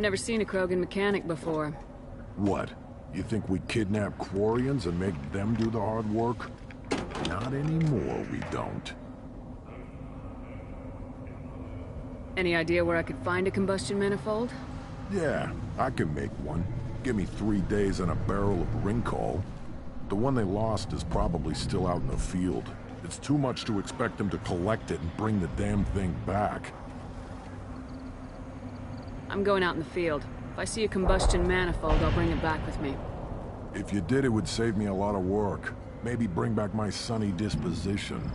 Never seen a Krogan mechanic before. What? You think we kidnap Quarians and make them do the hard work? Not anymore, we don't. Any idea where I could find a combustion manifold? Yeah, I can make one. Give me 3 days and a barrel of Ringcall. The one they lost is probably still out in the field. It's too much to expect them to collect it and bring the damn thing back. I'm going out in the field. If I see a combustion manifold, I'll bring it back with me. If you did, it would save me a lot of work. Maybe bring back my sunny disposition.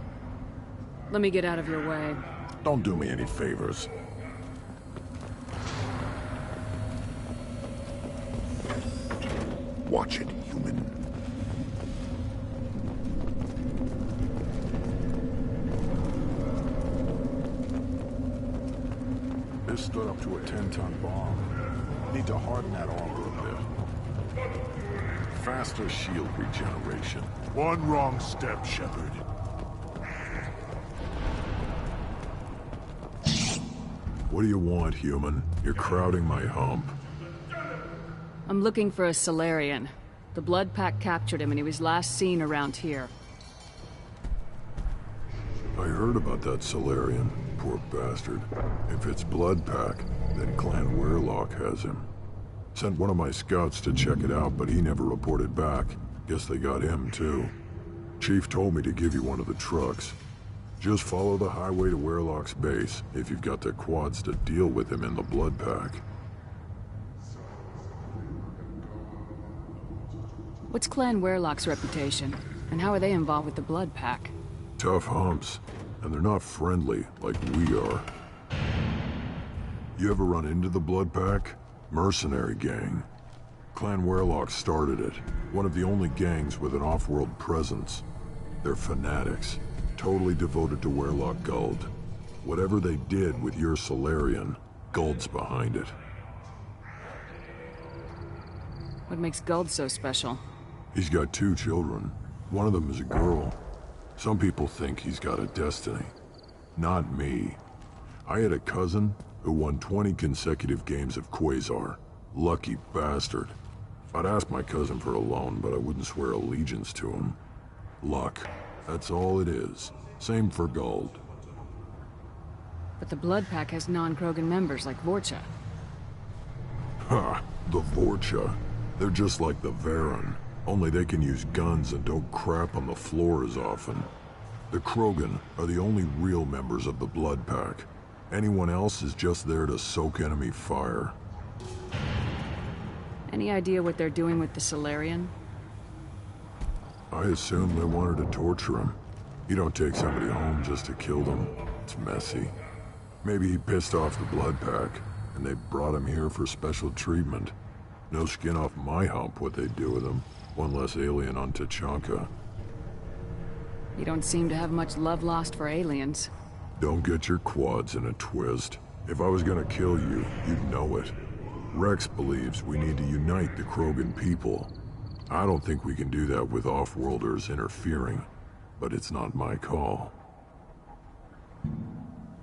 Let me get out of your way. Don't do me any favors. Watch it, human. This stood up to a 10-ton bomb. Need to harden that armor a bit. Faster shield regeneration. One wrong step, Shephard. What do you want, human? You're crowding my hump. I'm looking for a Solarian. The Blood Pack captured him and he was last seen around here. I heard about that Solarian. Poor bastard. If it's Blood Pack, then Clan Weirlock has him. Sent one of my scouts to check it out, but he never reported back. Guess they got him, too. Chief told me to give you one of the trucks. Just follow the highway to Weirlock's base, if you've got the quads to deal with him in the Blood Pack. What's Clan Weirlock's reputation? And how are they involved with the Blood Pack? Tough humps, and they're not friendly like we are. You ever run into the Blood Pack? Mercenary gang. Clan Weirlock started it. One of the only gangs with an off-world presence. They're fanatics, totally devoted to Weirlock Guld. Whatever they did with your Solarian, Guld's behind it. What makes Guld so special? He's got 2 children. One of them is a girl. Some people think he's got a destiny. Not me. I had a cousin who won 20 consecutive games of Quasar. Lucky bastard. I'd ask my cousin for a loan, but I wouldn't swear allegiance to him. Luck. That's all it is. Same for Guld. But the Blood Pack has non-Krogan members like Vorcha. Ha! The Vorcha. They're just like the Varen. Only they can use guns and don't crap on the floor as often. The Krogan are the only real members of the Blood Pack. Anyone else is just there to soak enemy fire. Any idea what they're doing with the Solarian? I assume they wanted to torture him. You don't take somebody home just to kill them. It's messy. Maybe he pissed off the Blood Pack, and they brought him here for special treatment. No skin off my hump what they'd do with him. One less alien on Tachanka. You don't seem to have much love lost for aliens. Don't get your quads in a twist. If I was gonna kill you, you'd know it. Rex believes we need to unite the Krogan people. I don't think we can do that with off-worlders interfering, but it's not my call.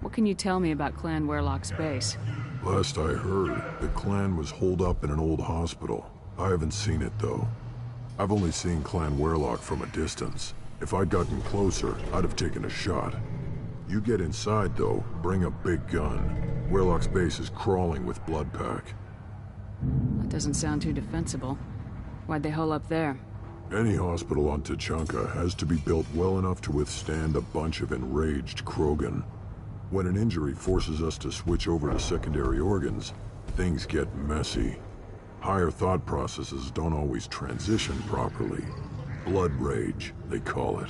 What can you tell me about Clan Weirlock's base? Last I heard, the clan was holed up in an old hospital. I haven't seen it, though. I've only seen Clan Weirlock from a distance. If I'd gotten closer, I'd have taken a shot. You get inside, though, bring a big gun. Weirlock's base is crawling with Blood Pack. That doesn't sound too defensible. Why'd they hole up there? Any hospital on Tachanka has to be built well enough to withstand a bunch of enraged Krogan. When an injury forces us to switch over to secondary organs, things get messy. Higher thought processes don't always transition properly. Blood rage, they call it.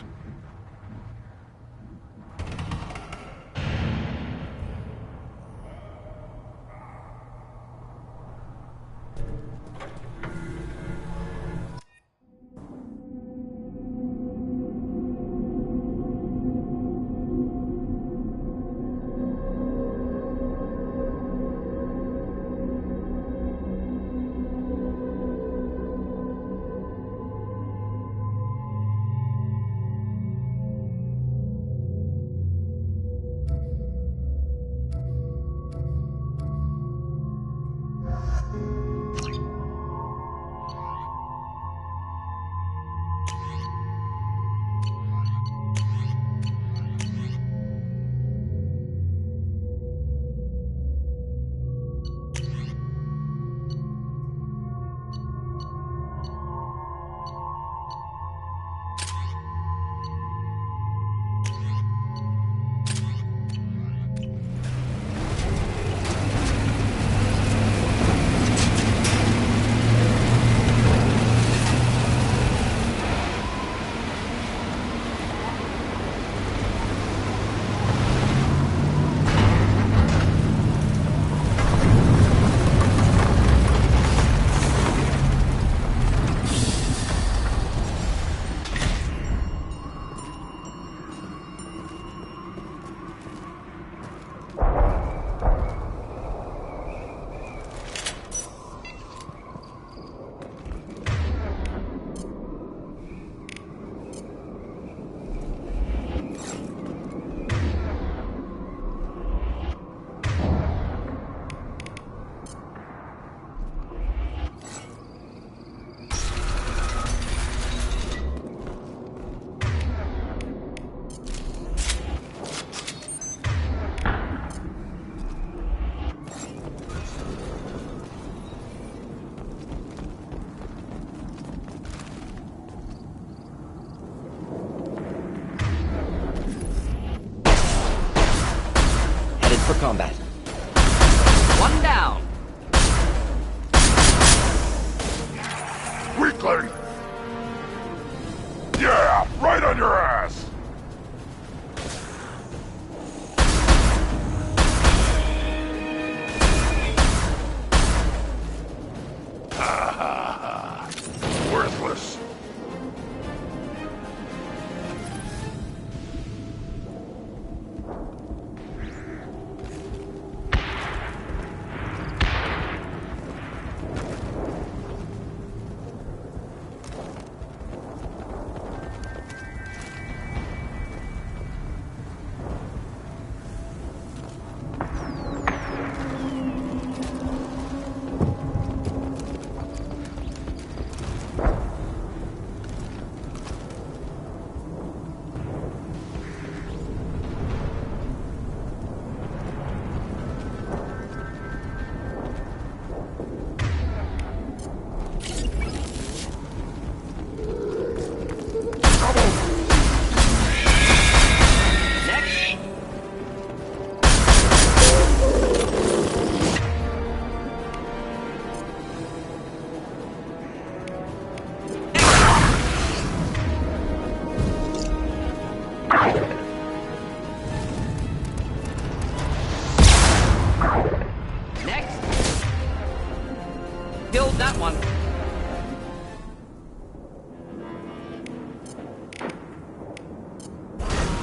killed that one.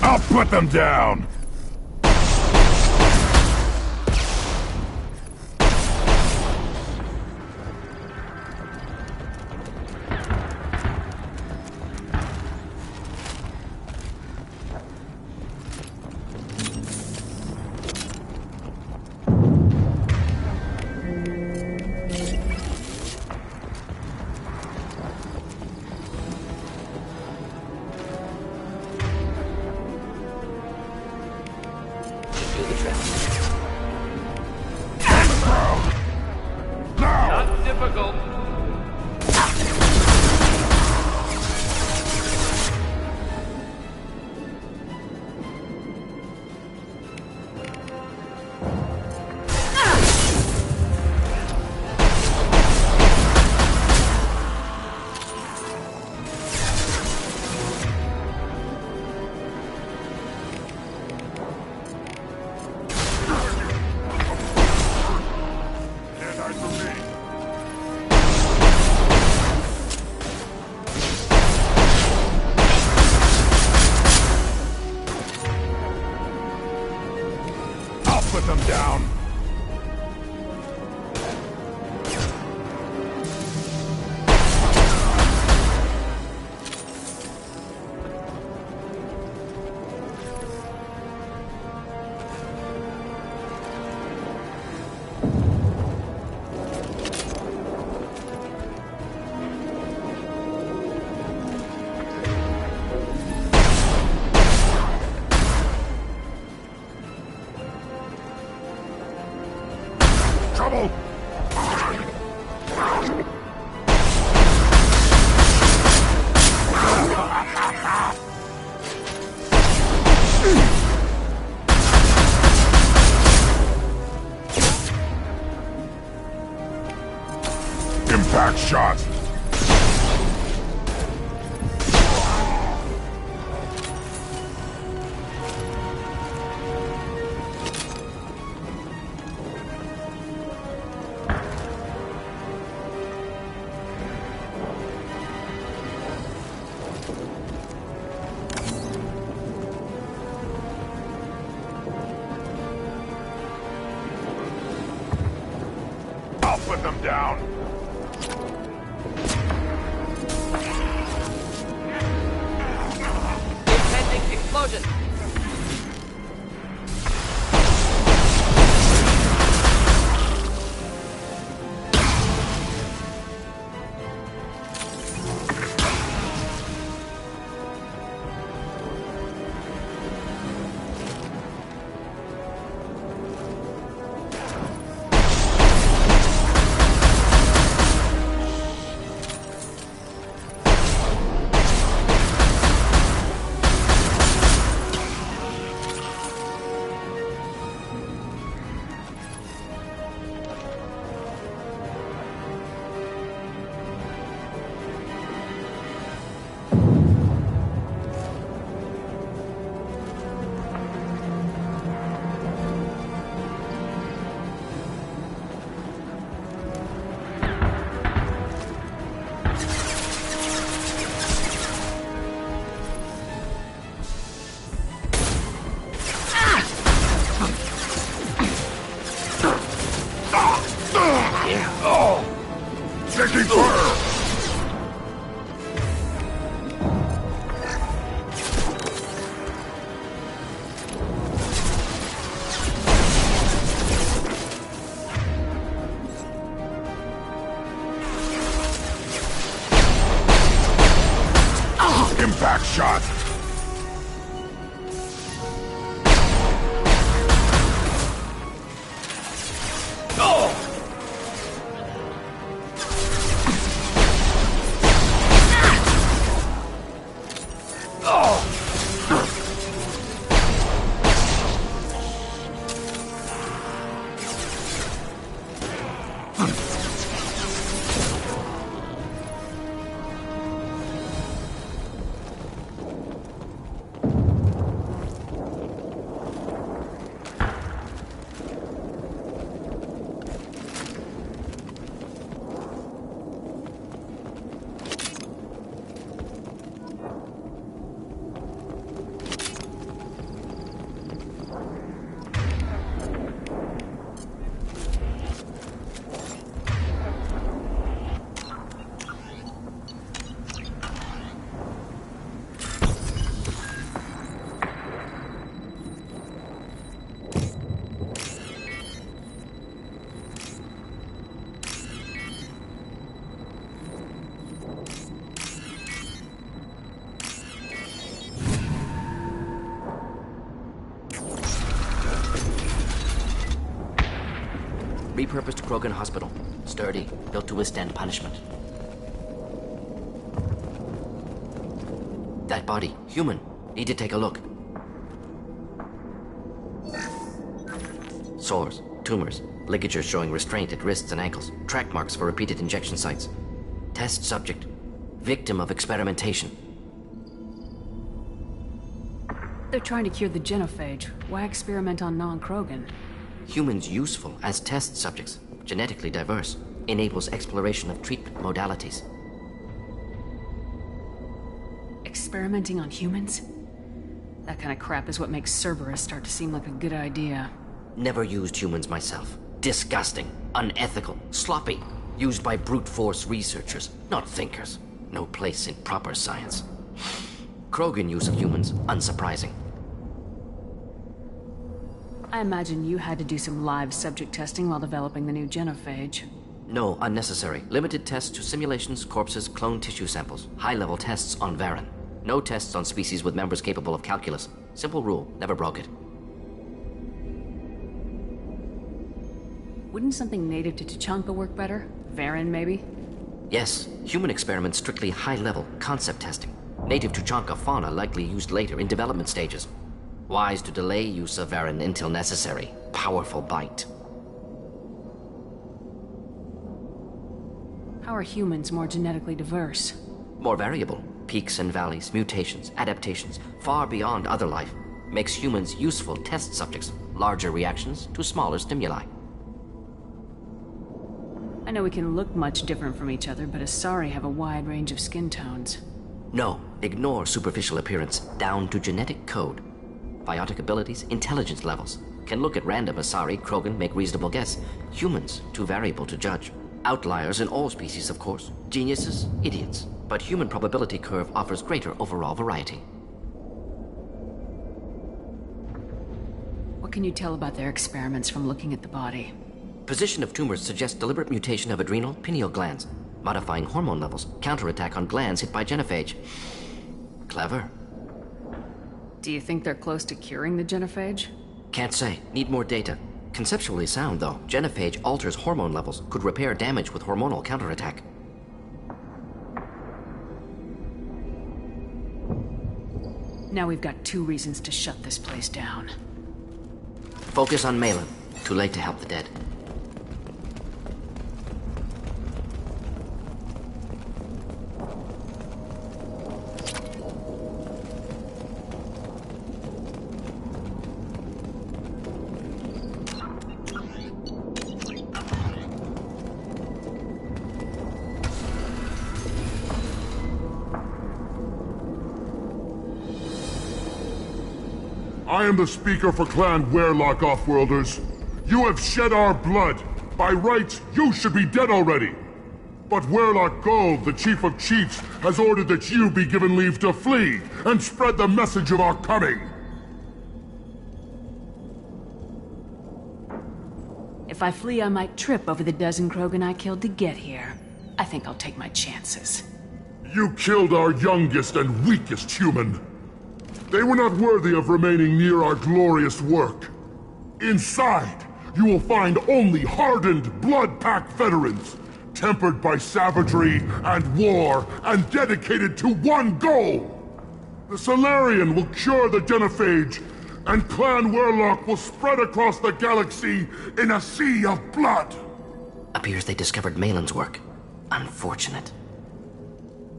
I'll put them down! Not difficult. Put them down! Trouble! Impact shot! I'll put them down! Impending explosion. Taking fire! Impact shot! repurposed Krogan hospital. Sturdy, built to withstand punishment. That body, human. Need to take a look. Sores, tumors, ligatures showing restraint at wrists and ankles, track marks for repeated injection sites. Test subject, victim of experimentation. They're trying to cure the genophage. Why experiment on non-Krogan? Humans useful as test subjects, genetically diverse, enables exploration of treatment modalities. Experimenting on humans? That kind of crap is what makes Cerberus start to seem like a good idea. Never used humans myself. Disgusting, unethical, sloppy. Used by brute force researchers, not thinkers. No place in proper science. Krogan use of humans, unsurprising. I imagine you had to do some live subject testing while developing the new genophage. No, unnecessary. Limited tests to simulations, corpses, cloned tissue samples. High-level tests on Varen. No tests on species with members capable of calculus. Simple rule, never broke it. Wouldn't something native to Tuchanka work better? Varen, maybe? Yes, human experiments strictly high-level, concept testing. Native Tuchanka fauna likely used later in development stages. Wise to delay use of Varen until necessary. Powerful bite. How are humans more genetically diverse? More variable. Peaks and valleys, mutations, adaptations, far beyond other life. Makes humans useful test subjects. Larger reactions to smaller stimuli. I know we can look much different from each other, but Asari have a wide range of skin tones. No, ignore superficial appearance, down to genetic code. Biotic abilities, intelligence levels. Can look at random Asari, Krogan, make reasonable guess. Humans, too variable to judge. Outliers in all species, of course. Geniuses, idiots. But human probability curve offers greater overall variety. What can you tell about their experiments from looking at the body? Position of tumors suggests deliberate mutation of adrenal, pineal glands. Modifying hormone levels, counterattack on glands hit by genophage. Clever. Do you think they're close to curing the genophage? Can't say. Need more data. Conceptually sound, though. Genophage alters hormone levels, could repair damage with hormonal counterattack. Now we've got 2 reasons to shut this place down. Focus on Malin. Too late to help the dead. I am the speaker for Clan Werelock, Offworlders. You have shed our blood. By rights, you should be dead already. But Werelock Gold, the Chief of Chiefs, has ordered that you be given leave to flee and spread the message of our coming. If I flee, I might trip over the dozen Krogan I killed to get here. I think I'll take my chances. You killed our youngest and weakest human. They were not worthy of remaining near our glorious work. Inside, you will find only hardened blood-packed veterans, tempered by savagery and war, and dedicated to one goal. The Solarian will cure the genophage, and Clan Werelock will spread across the galaxy in a sea of blood. Appears they discovered Malin's work. Unfortunate.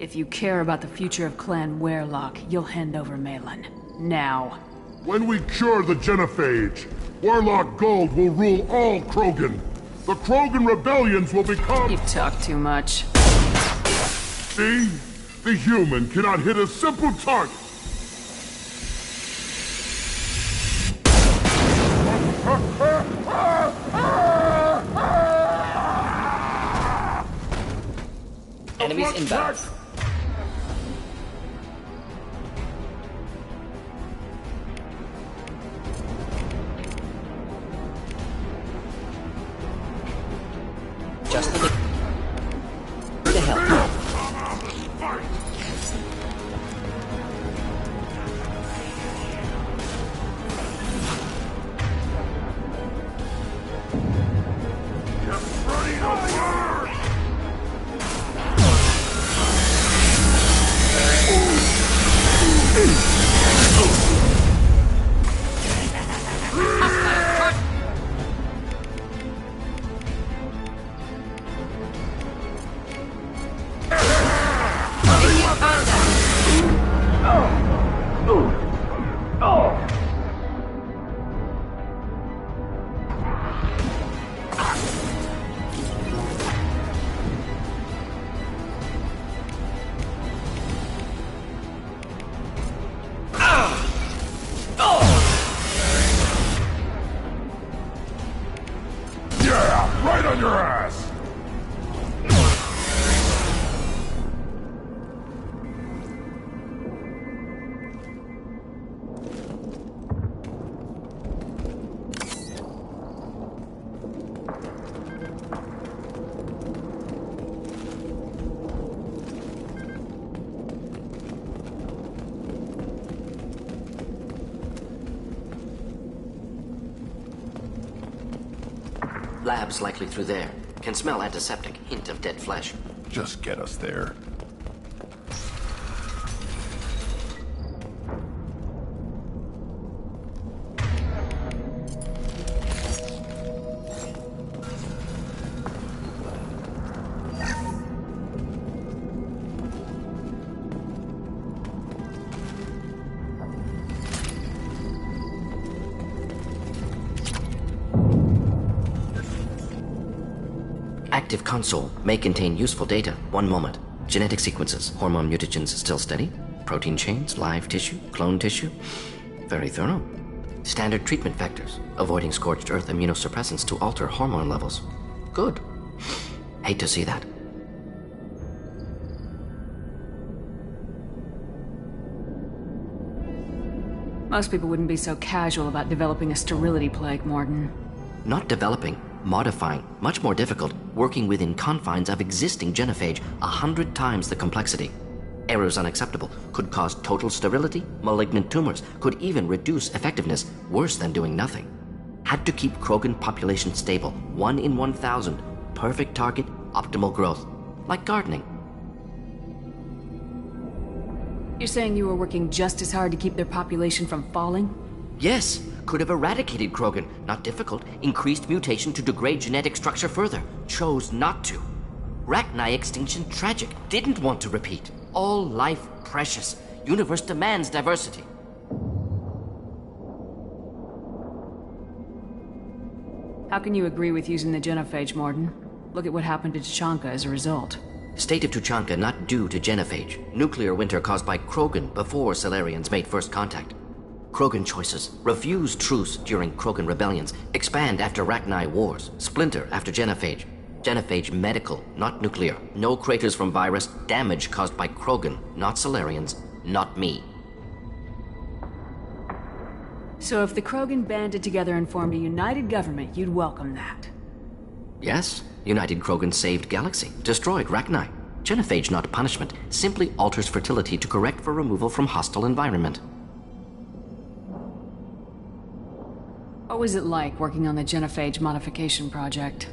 If you care about the future of Clan Werelock, you'll hand over Malin. Now. When we cure the genophage, Werelock Gold will rule all Krogan. The Krogan rebellions will become... You talk too much. See? The human cannot hit a simple target. Enemies inbound. Just the hell. Lab's likely through there. Can smell antiseptic, hint of dead flesh. Just get us there. Active console may contain useful data. One moment. Genetic sequences, hormone mutagens still steady. Protein chains, live tissue, clone tissue. Very thorough. Standard treatment vectors, avoiding scorched earth immunosuppressants to alter hormone levels. Good. Hate to see that. Most people wouldn't be so casual about developing a sterility plague, Morton. Not developing, modifying, much more difficult, working within confines of existing genophage, 100 times the complexity. Errors unacceptable, could cause total sterility, malignant tumors, could even reduce effectiveness, worse than doing nothing. Had to keep Krogan population stable, 1 in 1,000, perfect target, optimal growth. Like gardening. You're saying you were working just as hard to keep their population from falling? Yes, could have eradicated Krogan. Not difficult. Increased mutation to degrade genetic structure further. Chose not to. Rachni extinction tragic. Didn't want to repeat. All life precious. Universe demands diversity. How can you agree with using the genophage, Morton? Look at what happened to Tuchanka as a result. State of Tuchanka not due to genophage. Nuclear winter caused by Krogan before Salarians made first contact. Krogan choices. Refuse truce during Krogan rebellions. Expand after Rachni wars. Splinter after genophage. Genophage medical, not nuclear. No craters from virus. Damage caused by Krogan, not Salarians, not me. So if the Krogan banded together and formed a united government, you'd welcome that? Yes. United Krogan saved Galaxy. Destroyed Rachni. Genophage not punishment. Simply alters fertility to correct for removal from hostile environment. What was it like working on the genophage modification project?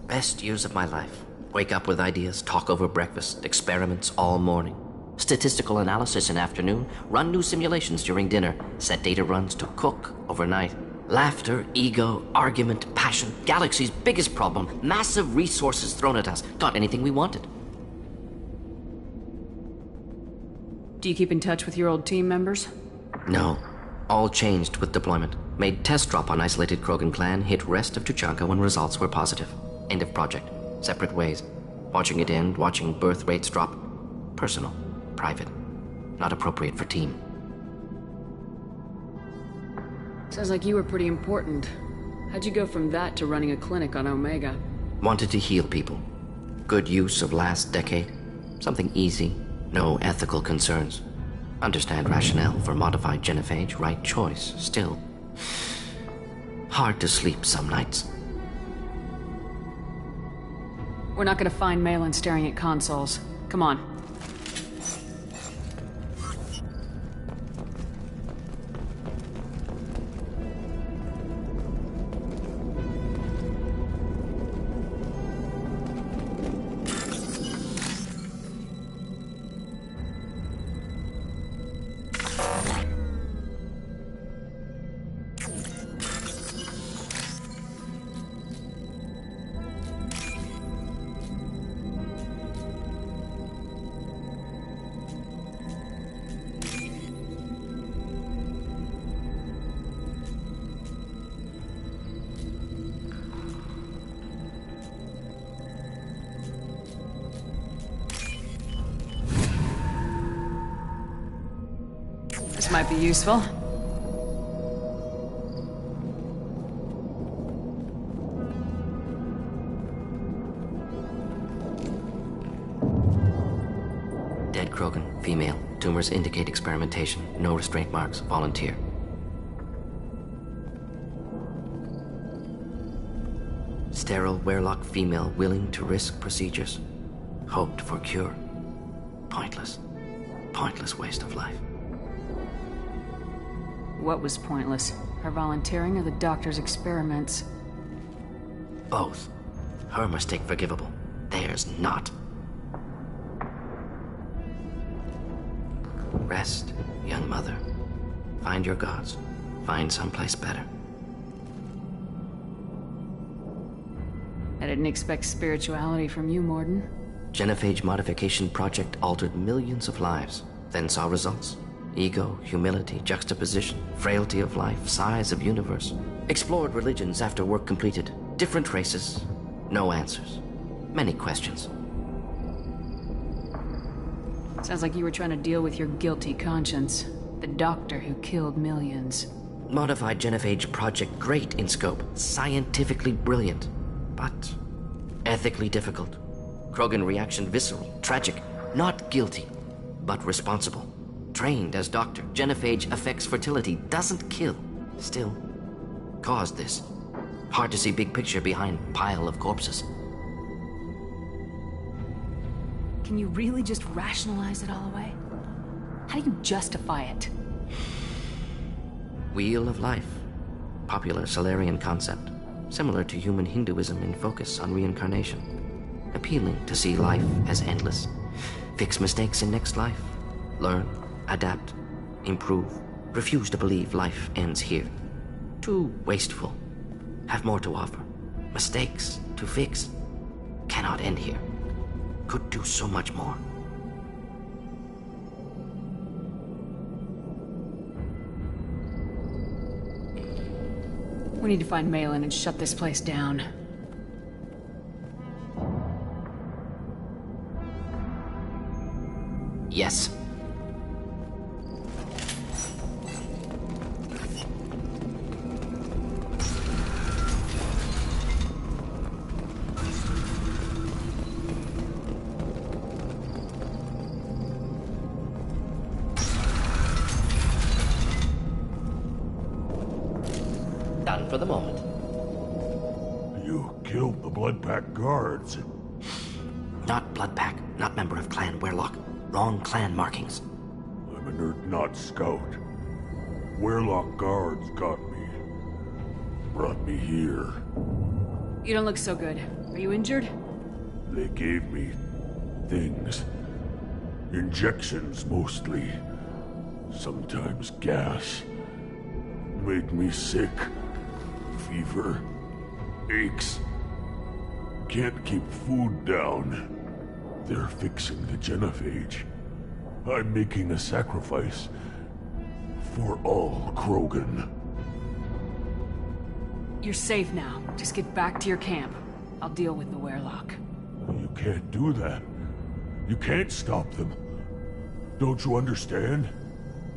Best years of my life. Wake up with ideas, talk over breakfast, experiments all morning. Statistical analysis in afternoon, run new simulations during dinner, set data runs to cook overnight. Laughter, ego, argument, passion. Galaxy's biggest problem. Massive resources thrown at us. Got anything we wanted. Do you keep in touch with your old team members? No. All changed with deployment. Made test drop on isolated Krogan clan, hit rest of Tuchanka when results were positive. End of project. Separate ways. Watching it end, watching birth rates drop. Personal. Private. Not appropriate for team. Sounds like you were pretty important. How'd you go from that to running a clinic on Omega? Wanted to heal people. Good use of last decade. Something easy. No ethical concerns. Understand rationale for modified genophage. Right choice. Still. Hard to sleep some nights. We're not gonna find Malin staring at consoles. Come on. This might be useful. Dead Krogan, female. Tumors indicate experimentation. No restraint marks. Volunteer. Sterile Werelock female willing to risk procedures. Hoped for cure. Pointless. Pointless waste of life. What was pointless? Her volunteering or the doctor's experiments? Both. Her mistake forgivable. Theirs not. Rest, young mother. Find your gods. Find someplace better. I didn't expect spirituality from you, Morden. Genophage modification project altered millions of lives, then saw results. Ego, humility, juxtaposition, frailty of life, size of universe. Explored religions after work completed. Different races. No answers. Many questions. Sounds like you were trying to deal with your guilty conscience. The doctor who killed millions. Modified genophage project great in scope. Scientifically brilliant. But ethically difficult. Krogan reaction visceral, tragic. Not guilty, but responsible. Trained as doctor, genophage affects fertility, doesn't kill. Still, caused this. Hard to see big picture behind pile of corpses. Can you really just rationalize it all away? How do you justify it? Wheel of life. Popular Solarian concept. Similar to human Hinduism in focus on reincarnation. Appealing to see life as endless. Fix mistakes in next life. Learn, adapt, improve. Refuse to believe life ends here. Too wasteful. Have more to offer. Mistakes to fix. Cannot end here. Could do so much more. We need to find Malin and shut this place down. Yes. Done for the moment. You killed the Blood Pack guards. Not Bloodpack, not member of Clan Werlock. Wrong clan markings. I'm a nerd, not scout. Werlock guards got me. Brought me here. You don't look so good. Are you injured? They gave me things. Injections, mostly. Sometimes gas. Made me sick. Fever. Aches. Can't keep food down. They're fixing the genophage. I'm making a sacrifice. For all Krogan. You're safe now. Just get back to your camp. I'll deal with the Werlock. You can't do that. You can't stop them. Don't you understand?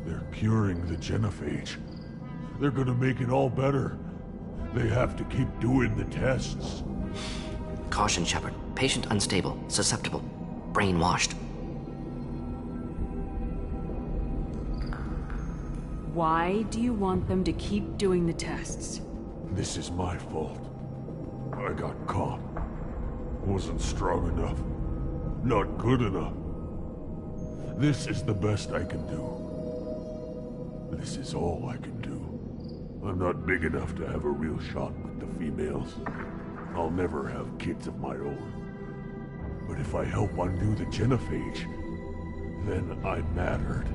They're curing the genophage. They're gonna make it all better. They have to keep doing the tests. Caution, Shephard. Patient unstable, susceptible, brainwashed. Why do you want them to keep doing the tests? This is my fault. I got caught. Wasn't strong enough. Not good enough. This is the best I can do. This is all I can do. I'm not big enough to have a real shot with the females. I'll never have kids of my own. But if I help undo the genophage, then I mattered.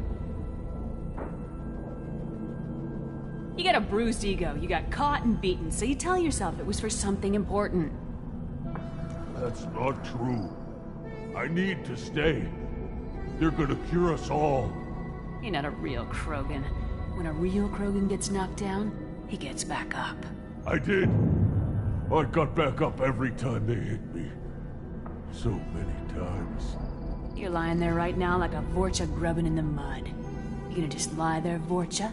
You got a bruised ego. You got caught and beaten, so you tell yourself it was for something important. That's not true. I need to stay. They're gonna cure us all. You're not a real Krogan. When a real Krogan gets knocked down, he gets back up. I did. I got back up every time they hit me. So many times. You're lying there right now like a Vorcha grubbing in the mud. You gonna just lie there, Vorcha?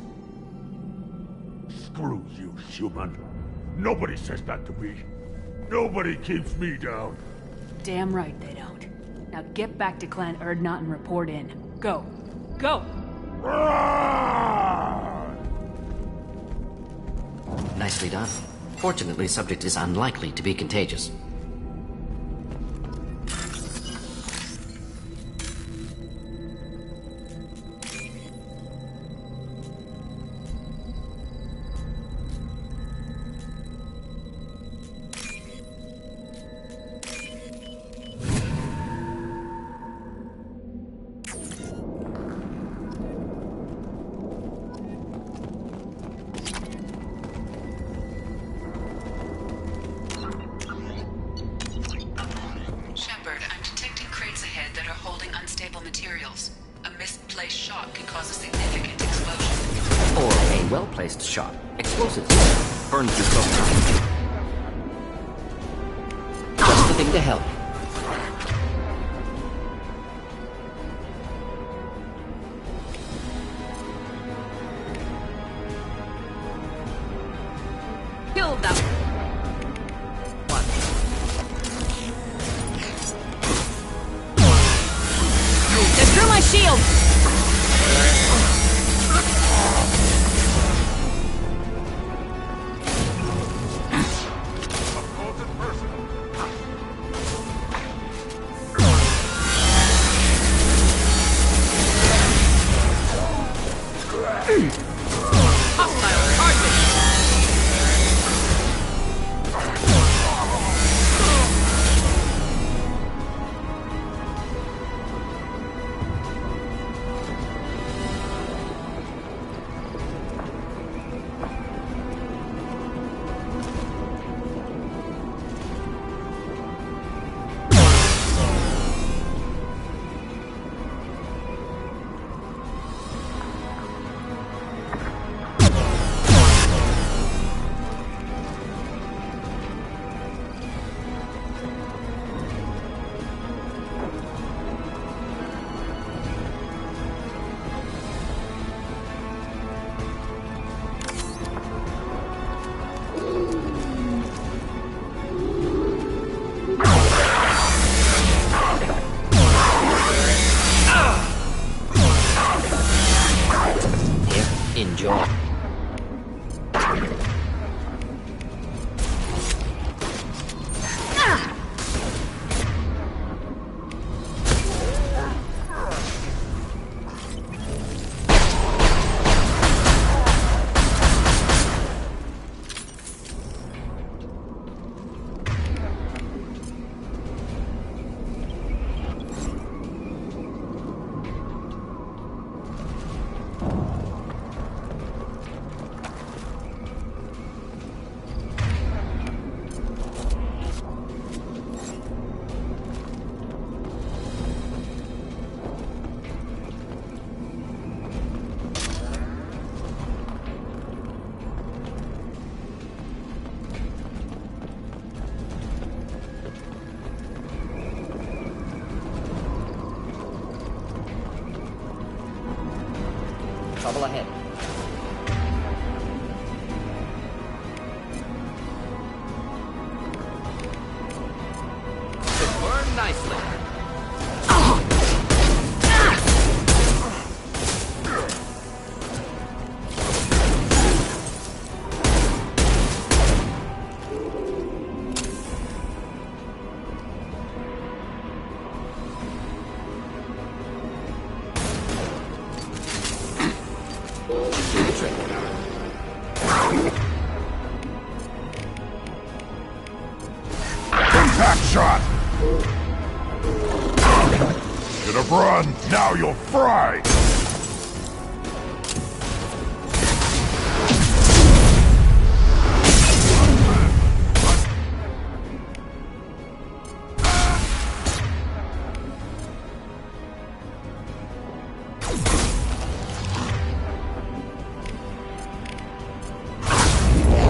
Screw you, human. Nobody says that to me. Nobody keeps me down. Damn right they don't. Now get back to Clan Erdnot and report in. Go. Go! Nicely done. Fortunately, subject is unlikely to be contagious. materials. A misplaced shot can cause a significant explosion. Or a well-placed shot. Explosives. Burn through close. Just the thing to help. Kill them! What? They're through my shield! Enjoy. Trouble ahead. Should burn nicely. Impact shot! Should have run, now you'll fry!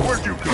Where'd you go?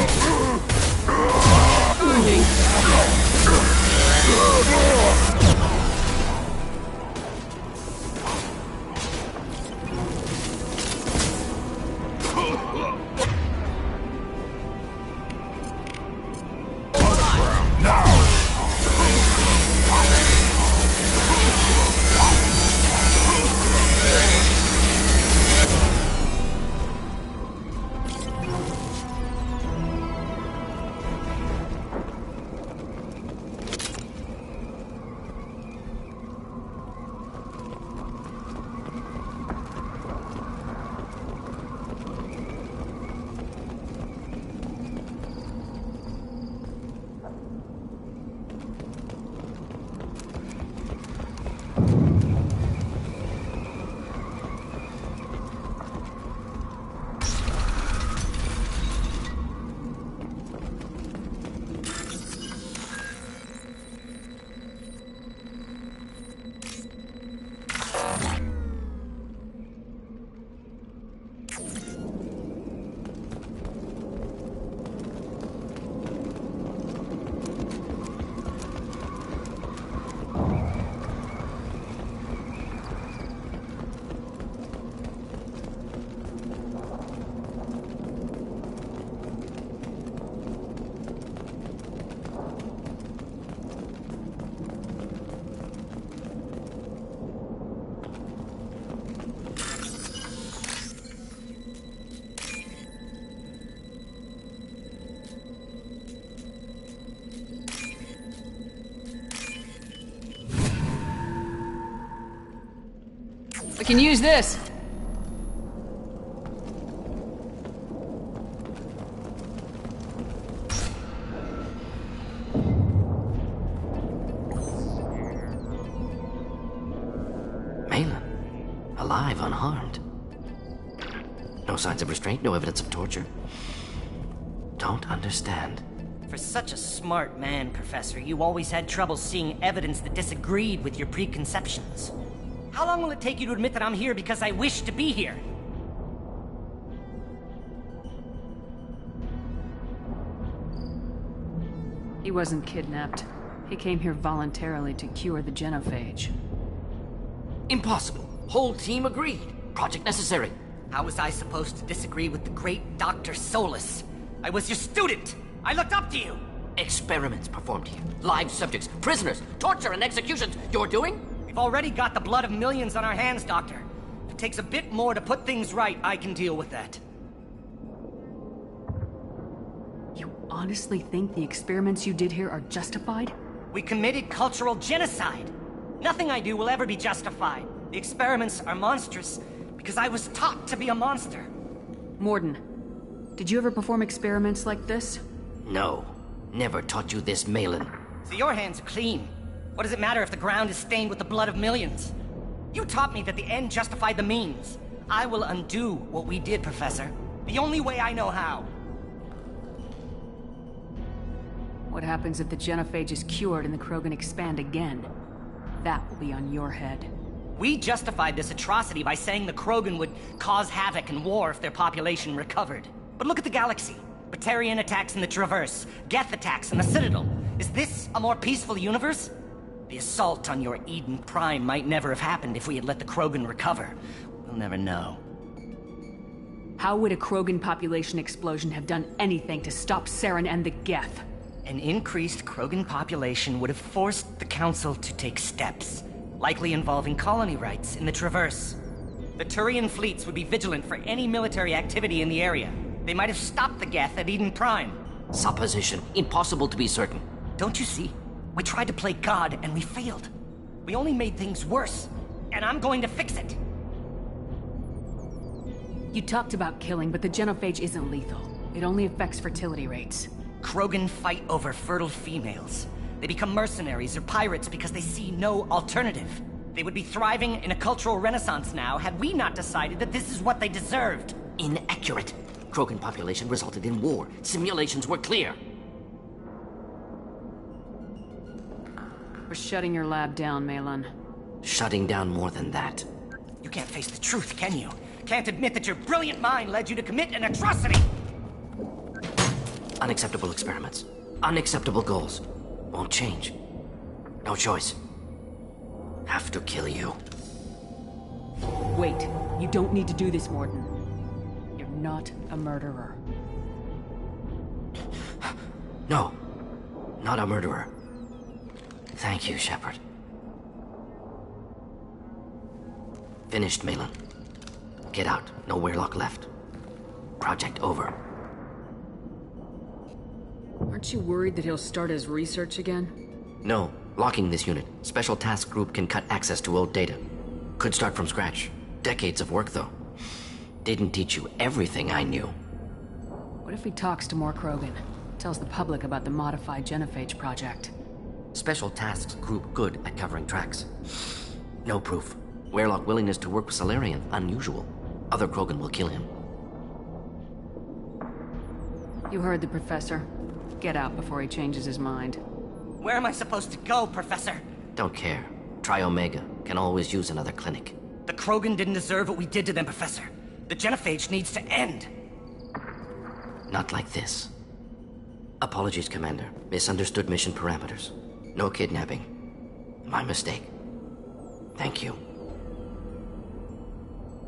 We can use this. Malin, alive, unharmed. No signs of restraint, no evidence of torture. Don't understand. For such a smart man, Professor, you always had trouble seeing evidence that disagreed with your preconceptions. How long will it take you to admit that I'm here because I wish to be here? He wasn't kidnapped. He came here voluntarily to cure the genophage. Impossible. Whole team agreed. Project necessary. How was I supposed to disagree with the great Dr. Solus? I was your student! I looked up to you! Experiments performed here. Live subjects, prisoners, torture and executions. You're doing? We've already got the blood of millions on our hands, Doctor. If it takes a bit more to put things right, I can deal with that. You honestly think the experiments you did here are justified? We committed cultural genocide. Nothing I do will ever be justified. The experiments are monstrous because I was taught to be a monster. Morden, did you ever perform experiments like this? No. Never taught you this, Malin. So your hands are clean. What does it matter if the ground is stained with the blood of millions? You taught me that the end justified the means. I will undo what we did, Professor. The only way I know how. What happens if the genophage is cured and the Krogan expand again? That will be on your head. We justified this atrocity by saying the Krogan would cause havoc and war if their population recovered. But look at the galaxy. Batarian attacks in the Traverse, Geth attacks in the Citadel. Is this a more peaceful universe? The assault on your Eden Prime might never have happened if we had let the Krogan recover. We'll never know. How would a Krogan population explosion have done anything to stop Saren and the Geth? An increased Krogan population would have forced the Council to take steps, likely involving colony rights in the Traverse. The Turian fleets would be vigilant for any military activity in the area. They might have stopped the Geth at Eden Prime. Supposition. Impossible to be certain. Don't you see? We tried to play God and we failed. We only made things worse, and I'm going to fix it. You talked about killing, but the genophage isn't lethal. It only affects fertility rates. Krogan fight over fertile females. They become mercenaries or pirates because they see no alternative. They would be thriving in a cultural renaissance now had we not decided that this is what they deserved. Inaccurate. Krogan population resulted in war. Simulations were clear. We're shutting your lab down, Malin. Shutting down more than that. You can't face the truth, can you? Can't admit that your brilliant mind led you to commit an atrocity! Unacceptable experiments. Unacceptable goals. Won't change. No choice. Have to kill you. Wait. You don't need to do this, Morden. You're not a murderer. No. Not a murderer. Thank you, Shephard. Finished, Malin. Get out. No Weirlock left. Project over. Aren't you worried that he'll start his research again? No. Locking this unit. Special Task Group can cut access to old data. Could start from scratch. Decades of work, though. Didn't teach you everything I knew. What if he talks to more Krogan? Tells the public about the modified genophage project? Special Tasks Group good at covering tracks. No proof. Weirlock willingness to work with Salarian, unusual. Other Krogan will kill him. You heard the Professor. Get out before he changes his mind. Where am I supposed to go, Professor? Don't care. Try Omega. Can always use another clinic. The Krogan didn't deserve what we did to them, Professor. The genophage needs to end. Not like this. Apologies, Commander. Misunderstood mission parameters. No kidnapping. My mistake. Thank you.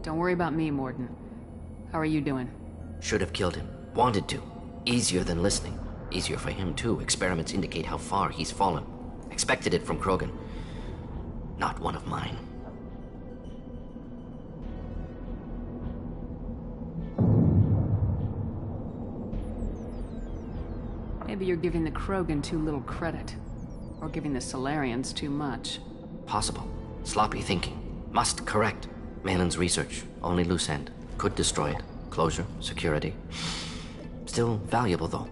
Don't worry about me, Morden. How are you doing? Should have killed him. Wanted to. Easier than listening. Easier for him, too. Experiments indicate how far he's fallen. Expected it from Krogan. Not one of mine. Maybe you're giving the Krogan too little credit. Or giving the Salarians too much. Possible. Sloppy thinking. Must correct. Malin's research, only loose end. Could destroy it. Closure, security. Still valuable, though.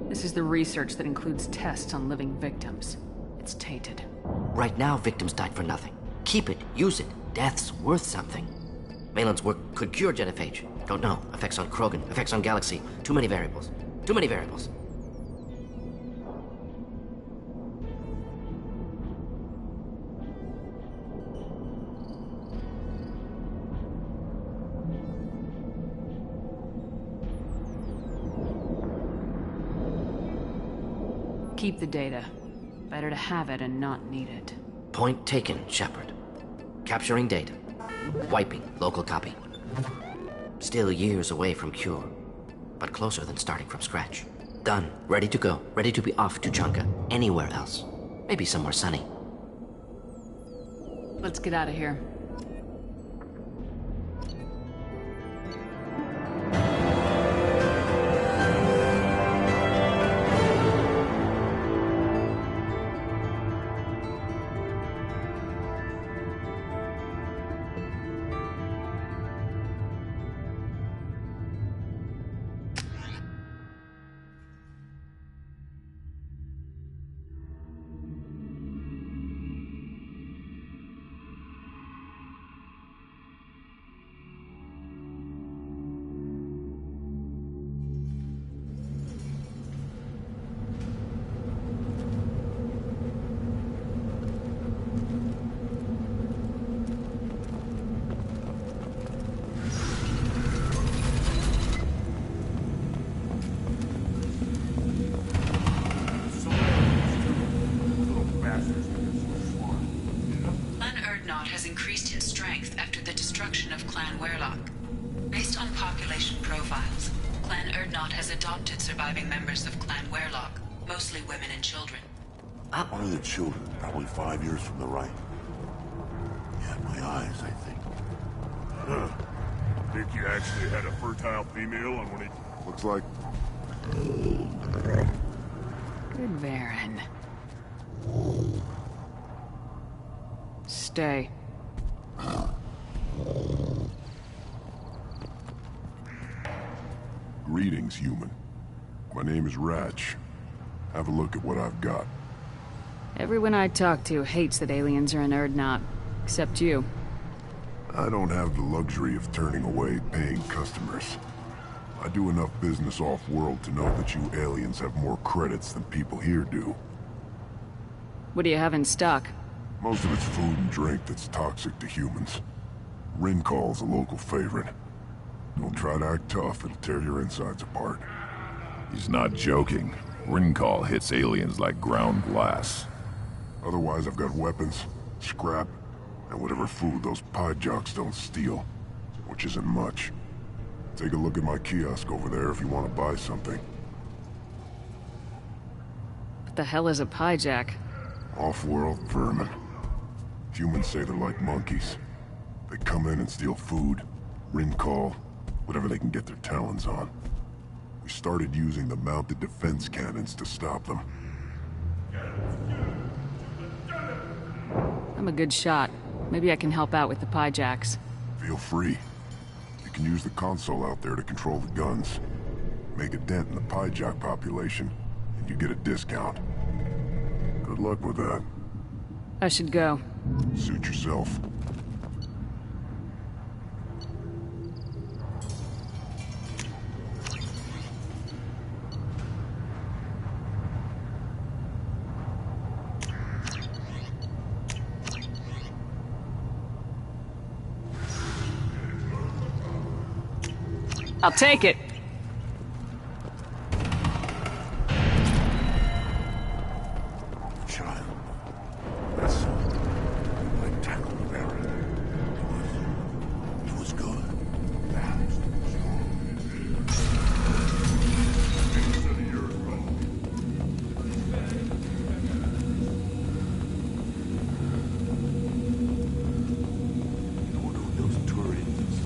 This is the research that includes tests on living victims. It's tainted. Right now, victims died for nothing. Keep it, use it. Death's worth something. Malin's work could cure genophage. Don't know. Effects on Krogan, effects on Galaxy. Too many variables. Too many variables. Keep the data. Better to have it and not need it. Point taken, Shephard. Capturing data. Wiping local copy. Still years away from cure, but closer than starting from scratch. Done. Ready to go. Ready to be off to Chunka. Anywhere else. Maybe somewhere sunny. Let's get out of here. Has increased in strength after the destruction of Clan Werlock. Based on population profiles, Clan Erdnot has adopted surviving members of Clan Werlock, mostly women and children. Only the children, probably 5 years from the right. Yeah, my eyes, I think. Huh. Think you actually had a fertile female on one of... Looks like... Good Varen. Stay. Greetings, human. My name is Ratch. Have a look at what I've got. Everyone I talk to hates that aliens are in Erdnot, except you. I don't have the luxury of turning away paying customers. I do enough business off-world to know that you aliens have more credits than people here do. What do you have in stock? Most of it's food and drink that's toxic to humans. Rincall's a local favorite. Don't try to act tough, it'll tear your insides apart. He's not joking. Rincall hits aliens like ground glass. Otherwise, I've got weapons, scrap, and whatever food those pie jocks don't steal. Which isn't much. Take a look at my kiosk over there if you want to buy something. What the hell is a piejack? Off-world vermin. Humans say they're like monkeys. They come in and steal food, Rincall, whatever they can get their talons on. We started using the mounted defense cannons to stop them. I'm a good shot. Maybe I can help out with the piejacks. Feel free. You can use the console out there to control the guns. Make a dent in the piejack population, and you get a discount. Good luck with that. I should go. Suit yourself. I'll take it. Child. That's... I tackled the Baron. It was good. Fast. Those Turians.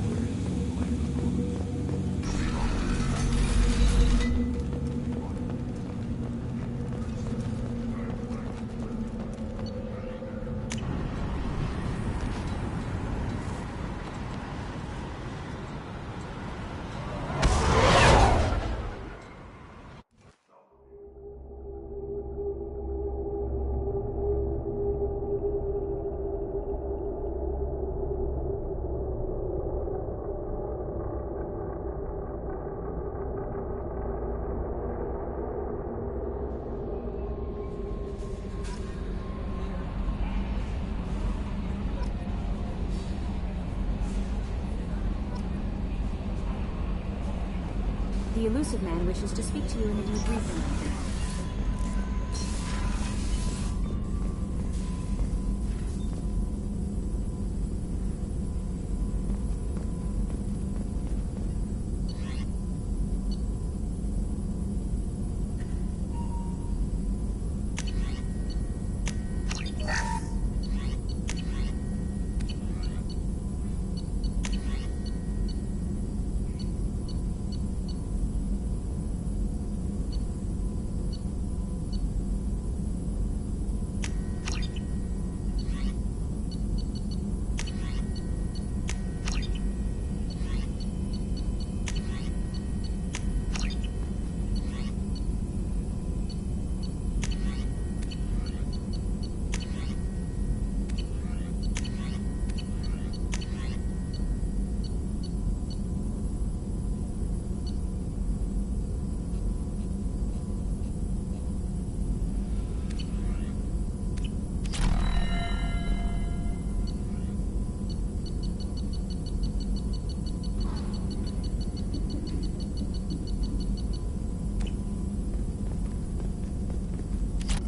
The elusive man wishes to speak to you in a debriefing.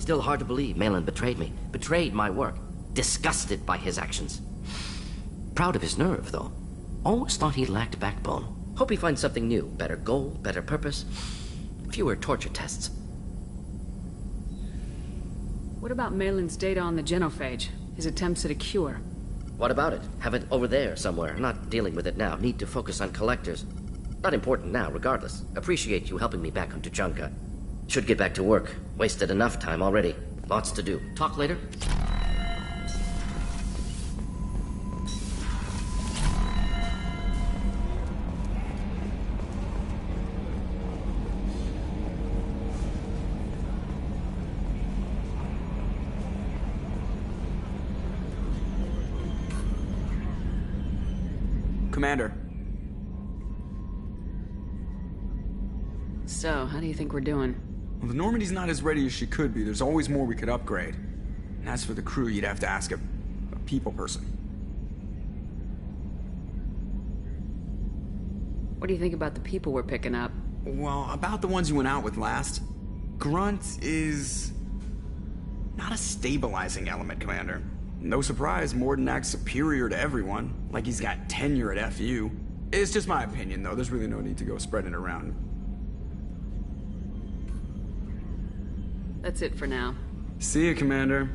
Still hard to believe Malin betrayed me. Betrayed my work. Disgusted by his actions. Proud of his nerve, though. Always thought he lacked backbone. Hope he finds something new. Better goal, better purpose. Fewer torture tests. What about Malin's data on the genophage? His attempts at a cure? What about it? Have it over there somewhere. Not dealing with it now. Need to focus on collectors. Not important now, regardless. Appreciate you helping me back on Tuchanka. Should get back to work. Wasted enough time already. Lots to do. Talk later? Commander. So, how do you think we're doing? Well, the Normandy's not as ready as she could be. There's always more we could upgrade. And as for the crew, you'd have to ask a people person. What do you think about the people we're picking up? Well, about the ones you went out with last. Grunt is not a stabilizing element, Commander. No surprise, Morden acts superior to everyone, like he's got tenure at FU. It's just my opinion, though. There's really no need to go spreading it around. That's it for now. See you, Commander.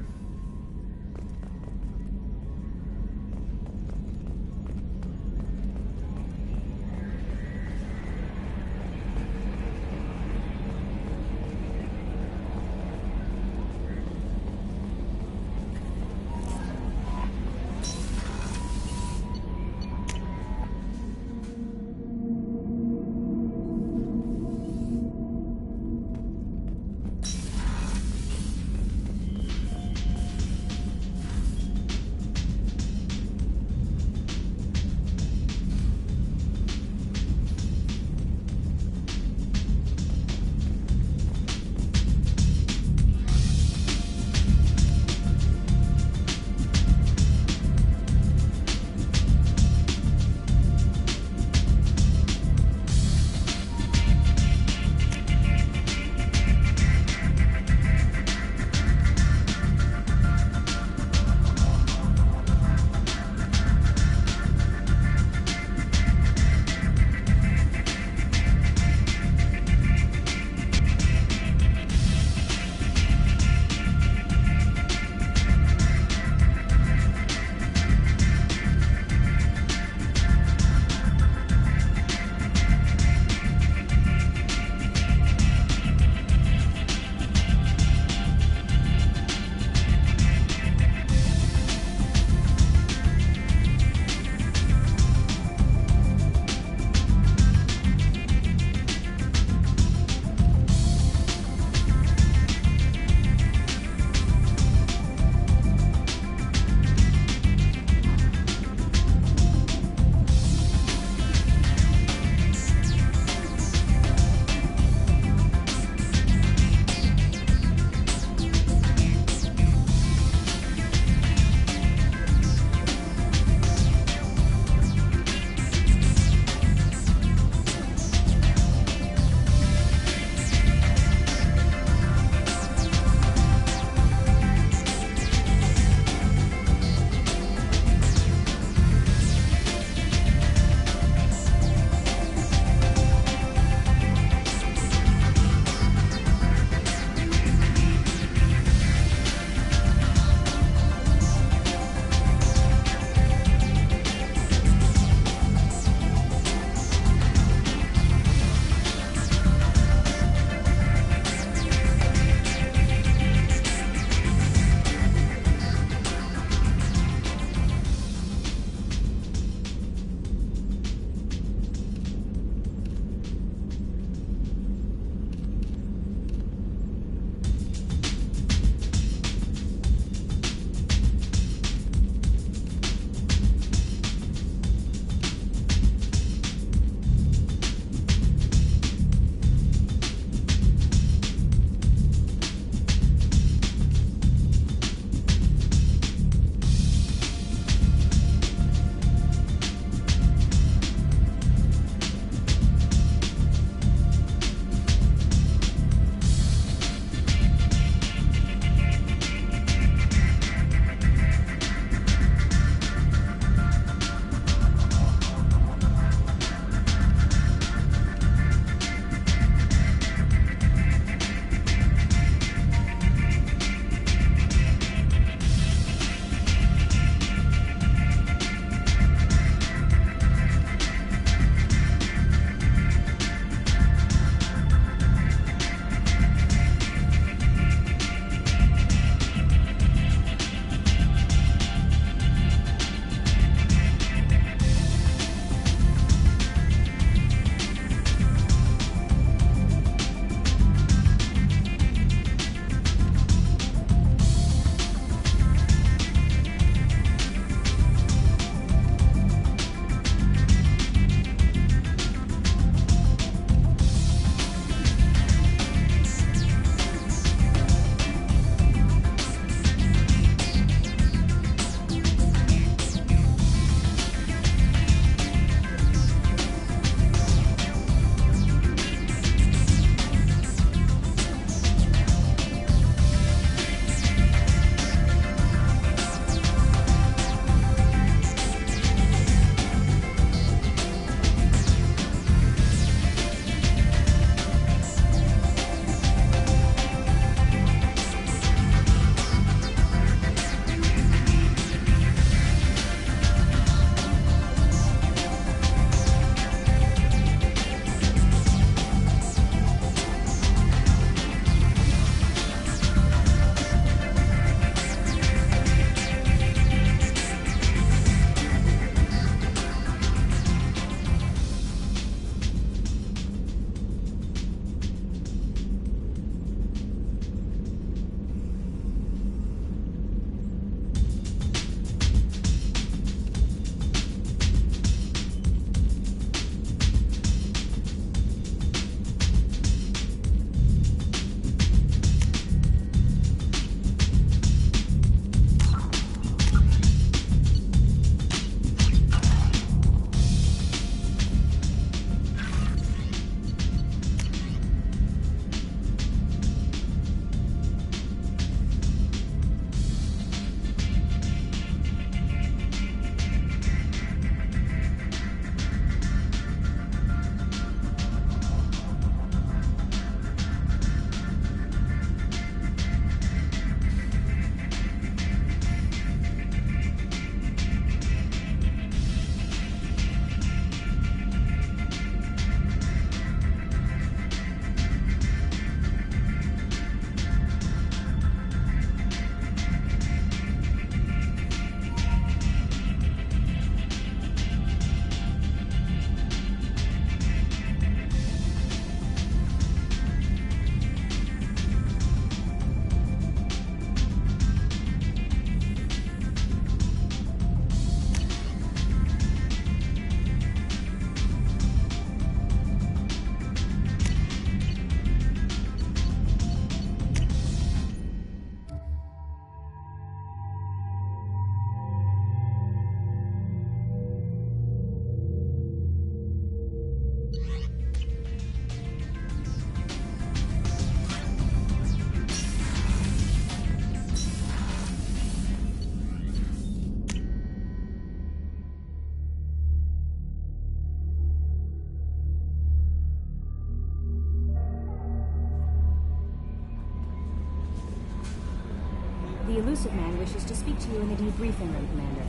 elusive man wishes to speak to you in the debriefing room, Commander.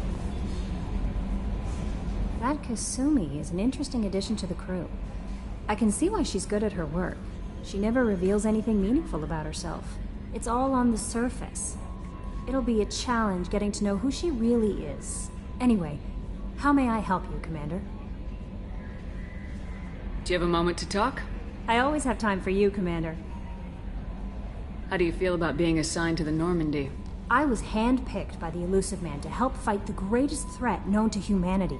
That Kasumi is an interesting addition to the crew. I can see why she's good at her work. She never reveals anything meaningful about herself. It's all on the surface. It'll be a challenge getting to know who she really is. Anyway, how may I help you, Commander? Do you have a moment to talk? I always have time for you, Commander. How do you feel about being assigned to the Normandy? I was handpicked by the elusive man to help fight the greatest threat known to humanity.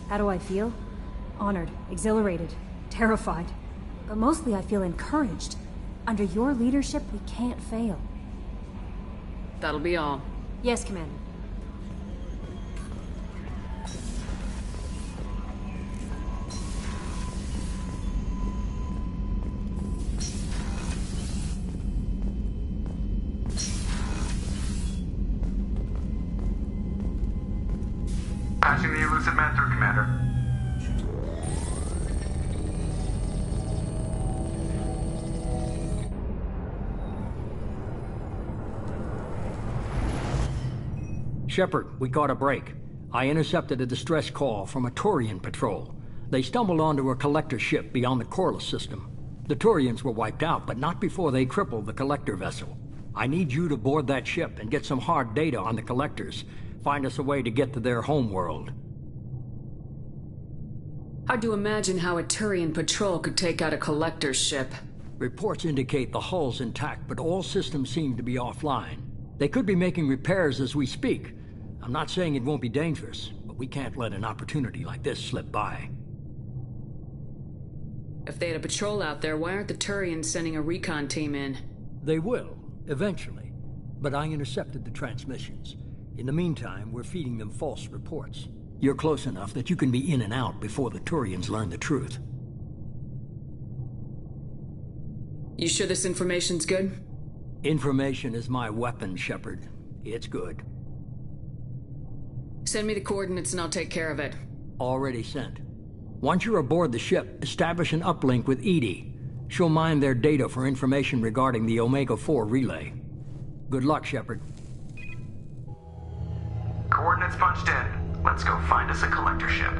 How do I feel? Honored, exhilarated, terrified. But mostly I feel encouraged. Under your leadership, we can't fail. That'll be all. Yes, Commander. Patching the elusive man through, Commander. Shephard, we caught a break. I intercepted a distress call from a Turian patrol. They stumbled onto a collector ship beyond the Corliss system. The Turians were wiped out, but not before they crippled the collector vessel. I need you to board that ship and get some hard data on the collectors. Find us a way to get to their homeworld. Hard to imagine how a Turian patrol could take out a collector's ship. Reports indicate the hull's intact, but all systems seem to be offline. They could be making repairs as we speak. I'm not saying it won't be dangerous, but we can't let an opportunity like this slip by. If they had a patrol out there, why aren't the Turians sending a recon team in? They will, eventually. But I intercepted the transmissions. In the meantime, we're feeding them false reports. You're close enough that you can be in and out before the Turians learn the truth. You sure this information's good? Information is my weapon, Shephard. It's good. Send me the coordinates and I'll take care of it. Already sent. Once you're aboard the ship, establish an uplink with Edie. She'll mine their data for information regarding the Omega-4 relay. Good luck, Shephard. Coordinates punched in. Let's go find us a collector ship.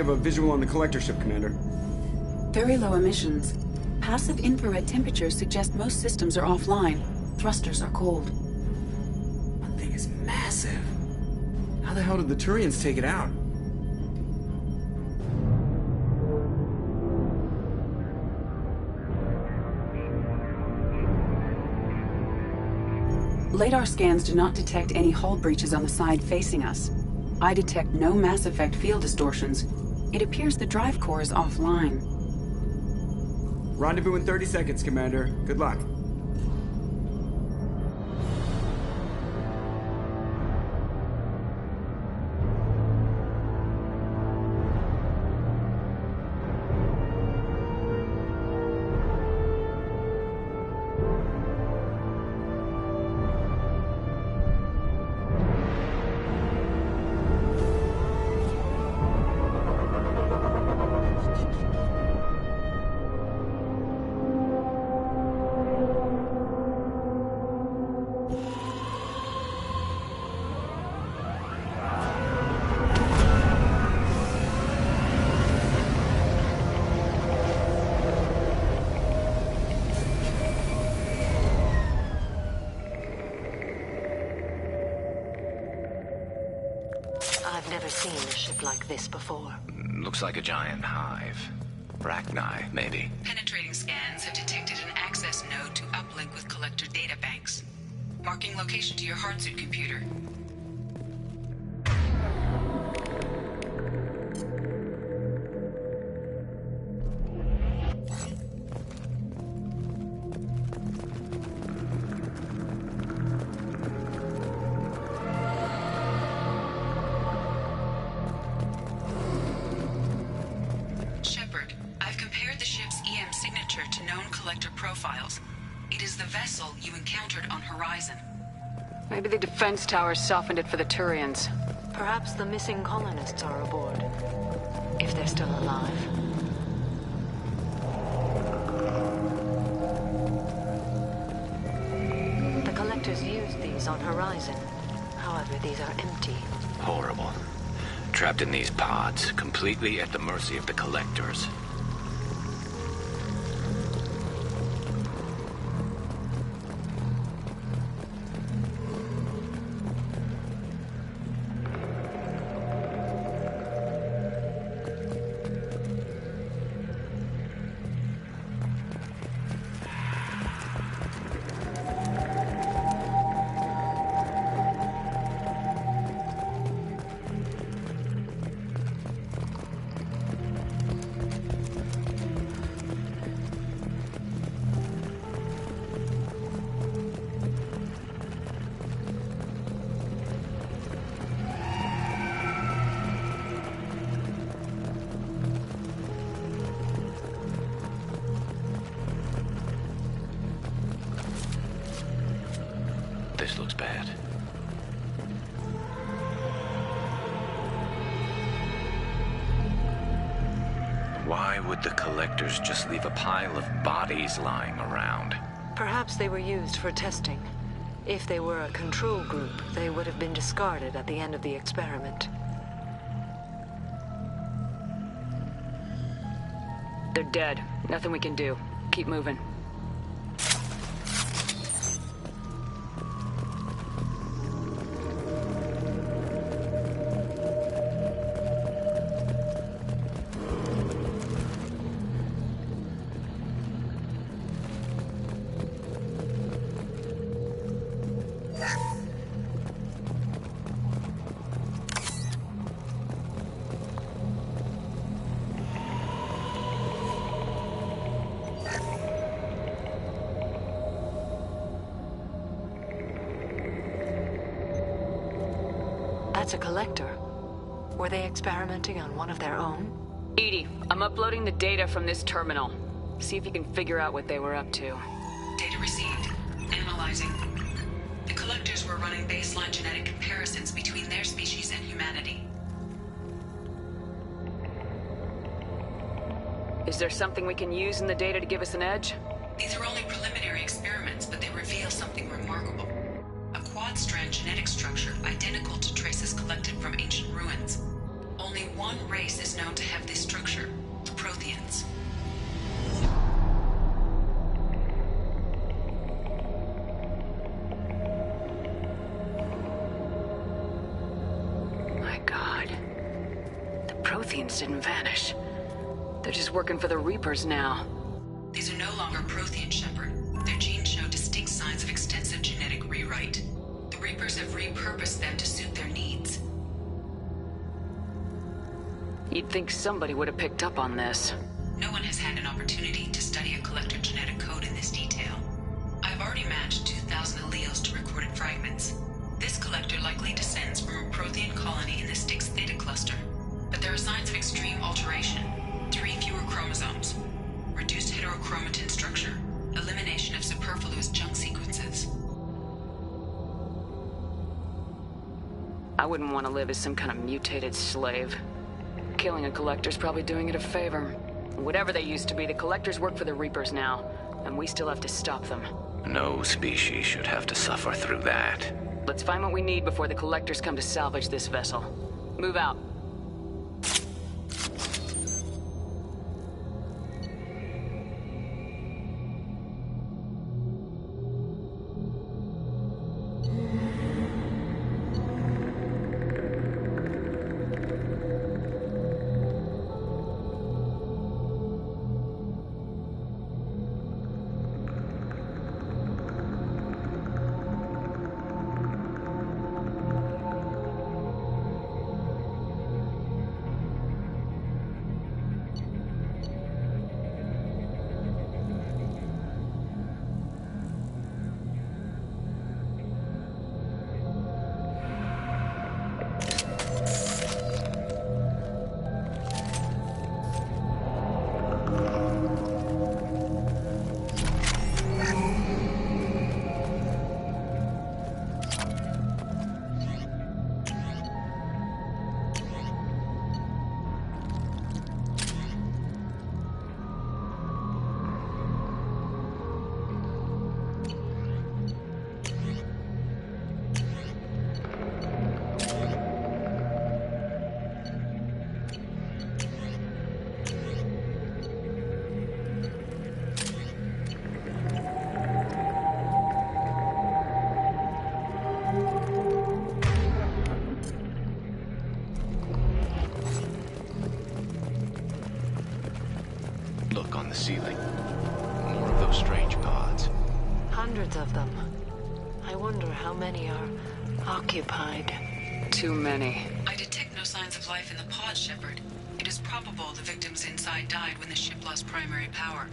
have a visual on the collector ship, Commander. Very low emissions. Passive infrared temperatures suggest most systems are offline. Thrusters are cold. That thing is massive. How the hell did the Turians take it out? Radar scans do not detect any hull breaches on the side facing us. I detect no Mass Effect field distortions. It appears the drive core is offline. Rendezvous in 30 seconds, Commander. Good luck. I've never seen a ship like this before. Looks like a giant hive. Arachni, maybe. Penetrating scans have detected an access node to uplink with collector data banks. Marking location to your hardsuit computer. Shephard, I've compared the ship's EM signature to known collector profiles. It is the vessel you encountered on Horizon. Maybe the defense towers softened it for the Turians. Perhaps the missing colonists are aboard. If they're still alive. The collectors used these on Horizon. However, these are empty. Horrible. Trapped in these pods, completely at the mercy of the collectors. This looks bad. Why would the collectors just leave a pile of bodies lying around? Perhaps they were used for testing. If they were a control group, they would have been discarded at the end of the experiment. They're dead. Nothing we can do. Keep moving. That's a collector. Were they experimenting on one of their own? Edie, I'm uploading the data from this terminal. See if you can figure out what they were up to. Data received. Analyzing. The collectors were running baseline genetic comparisons between their species and humanity. Is there something we can use in the data to give us an edge? These are only preliminary experiments, but they reveal something remarkable. A quad-strand genetic structure identical to traces collected from ancient ruins. Only one race is known to have Protheans didn't vanish. They're just working for the Reapers now. These are no longer Prothean, Shephard. Their genes show distinct signs of extensive genetic rewrite. The Reapers have repurposed them to suit their needs. You'd think somebody would have picked up on this. No one has had an opportunity to study a collector genetic code in this detail. I've already matched 2,000 alleles to recorded fragments. This collector likely descends from a Prothean colony in the Styx Theta cluster. But there are signs of extreme alteration. 3 fewer chromosomes. Reduced heterochromatin structure. Elimination of superfluous junk sequences. I wouldn't want to live as some kind of mutated slave. Killing a collector's probably doing it a favor. Whatever they used to be, the collectors work for the Reapers now, and we still have to stop them. No species should have to suffer through that. Let's find what we need before the collectors come to salvage this vessel. Move out. Look on the ceiling. More of those strange pods. Hundreds of them. I wonder how many are occupied. Too many. I detect no signs of life in the pod, Shephard. It is probable the victims inside died when the ship lost primary power.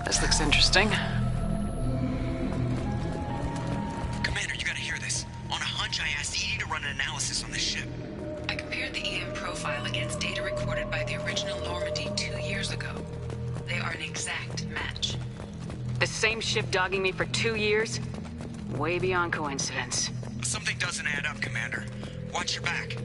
This looks interesting. Commander, you gotta hear this. On a hunch, I asked Edie to run an analysis on this ship. I compared the EM profile against data recorded by the original Normandy 2 years ago. They are an exact match. The same ship dogging me for 2 years? Way beyond coincidence. Something doesn't add up, Commander. Watch your back.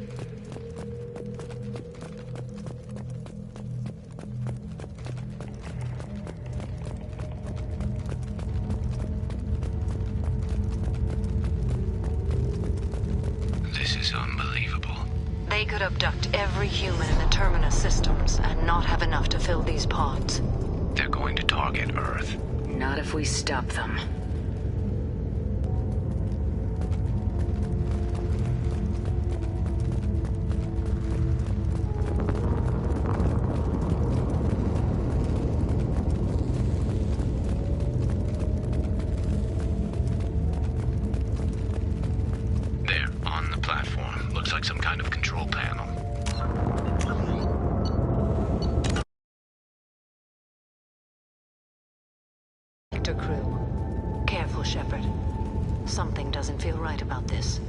This is unbelievable. They could abduct every human in the Terminus systems and not have enough to fill these pods. They're going to target Earth. Not if we stop them. There, on the platform. Looks like some kind of control panel. Crew. Careful, Shephard. Something doesn't feel right about this.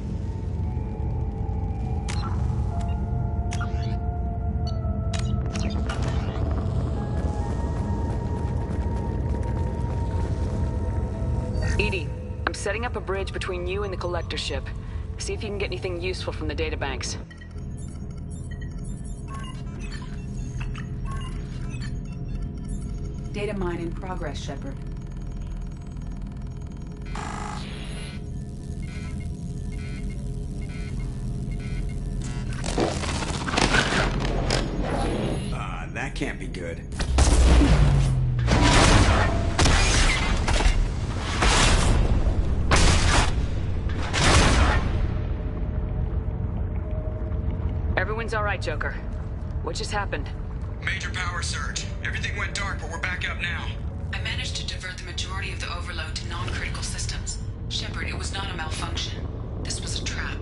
Edie, I'm setting up a bridge between you and the collector ship. See if you can get anything useful from the databanks. Data mine in progress, Shephard. That can't be good. Everyone's all right, Joker. What just happened? Major power surge. Everything went dark, but we're back up now. I managed to divert the majority of the overload to non-critical systems. Shephard, it was not a malfunction. This was a trap.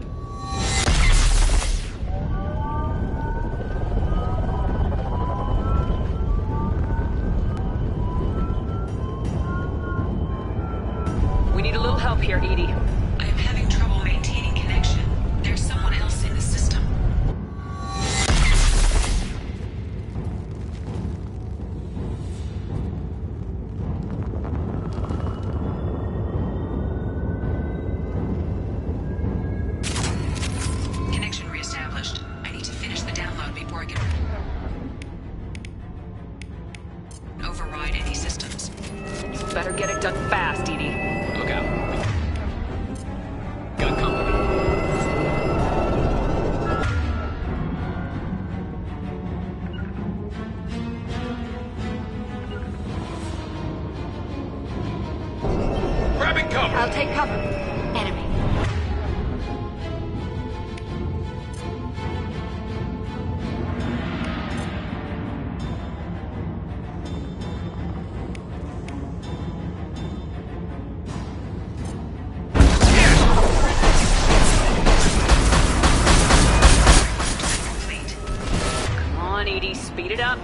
We need a little help here, Edie. I am having trouble maintaining connection. There's someone else in the system. Connection reestablished. I need to finish the download before I can override any systems. Better get it done fast, Edie. Look out. Got company. Grabbing cover! I'll take cover. Enemy. Come on, Edie, speed it up.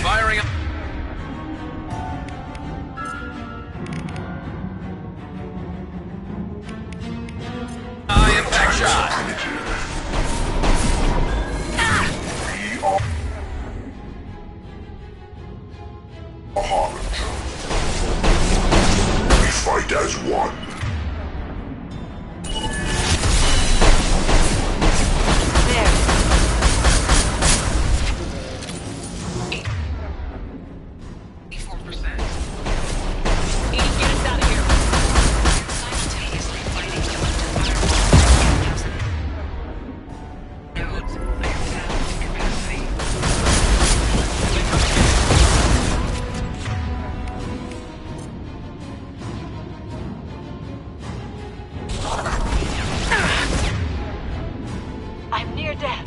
Firing up. Impact shot. We are Harlow's. We fight as one. I'm near death.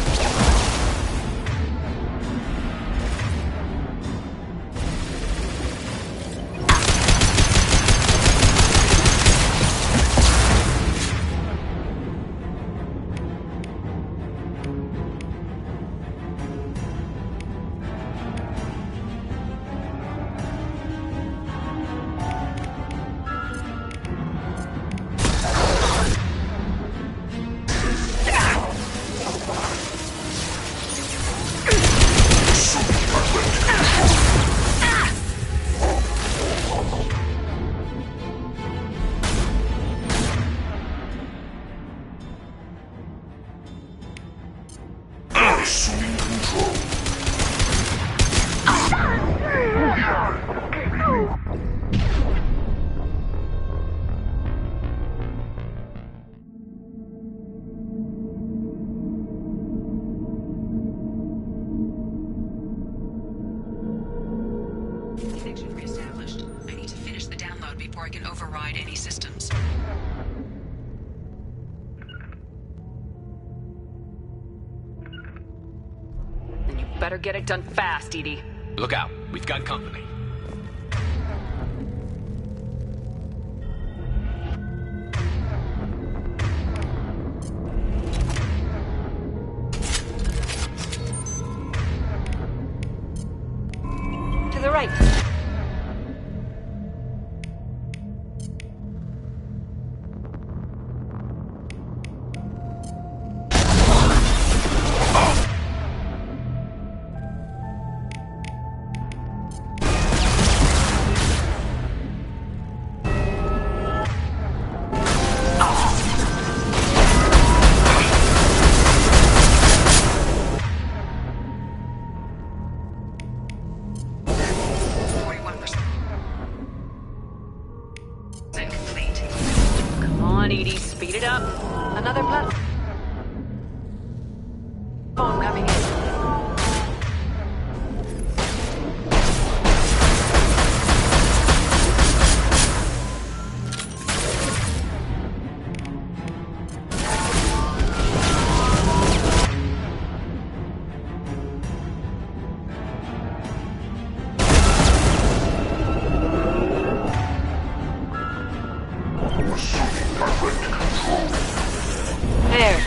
Assuming control. Connection reestablished. I need to finish the download before I can override any systems. Then you better get it done fast, Edie. Look out. We've got company. right. Another platform coming in. There.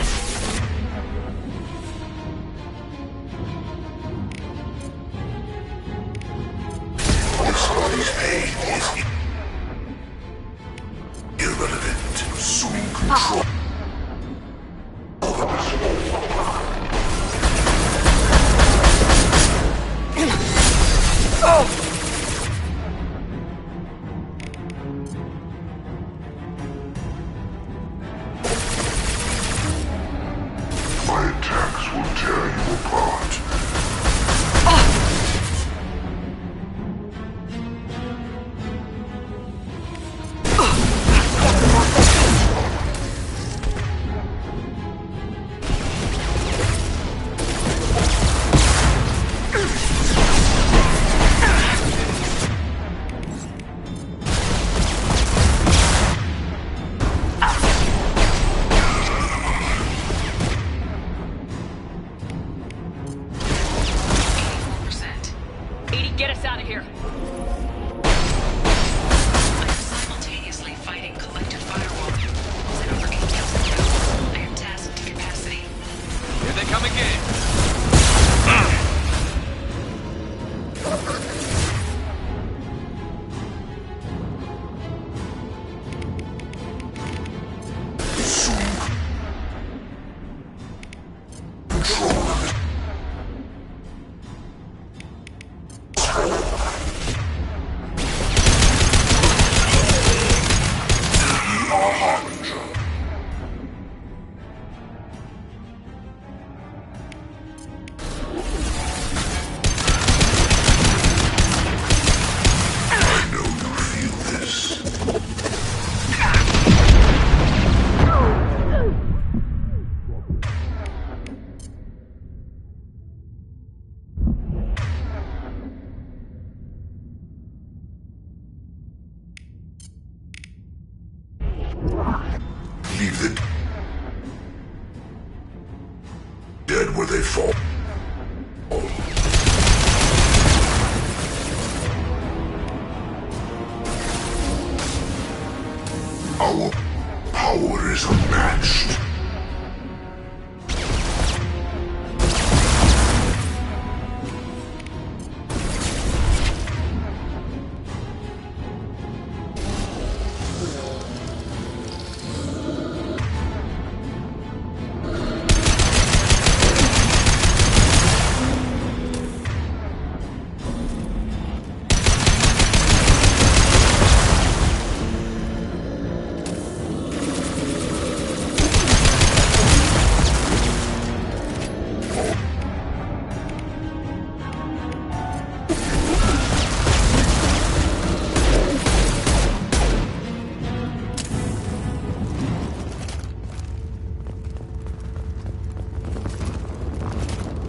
Somebody's pain is irrelevant. Assuming control. My attacks will tear you apart. Get us out of here. I am simultaneously fighting collective firewall. Send over details of the I am tasked to capacity. Here they come again. Leave the dead where they fall. Our power is unmatched.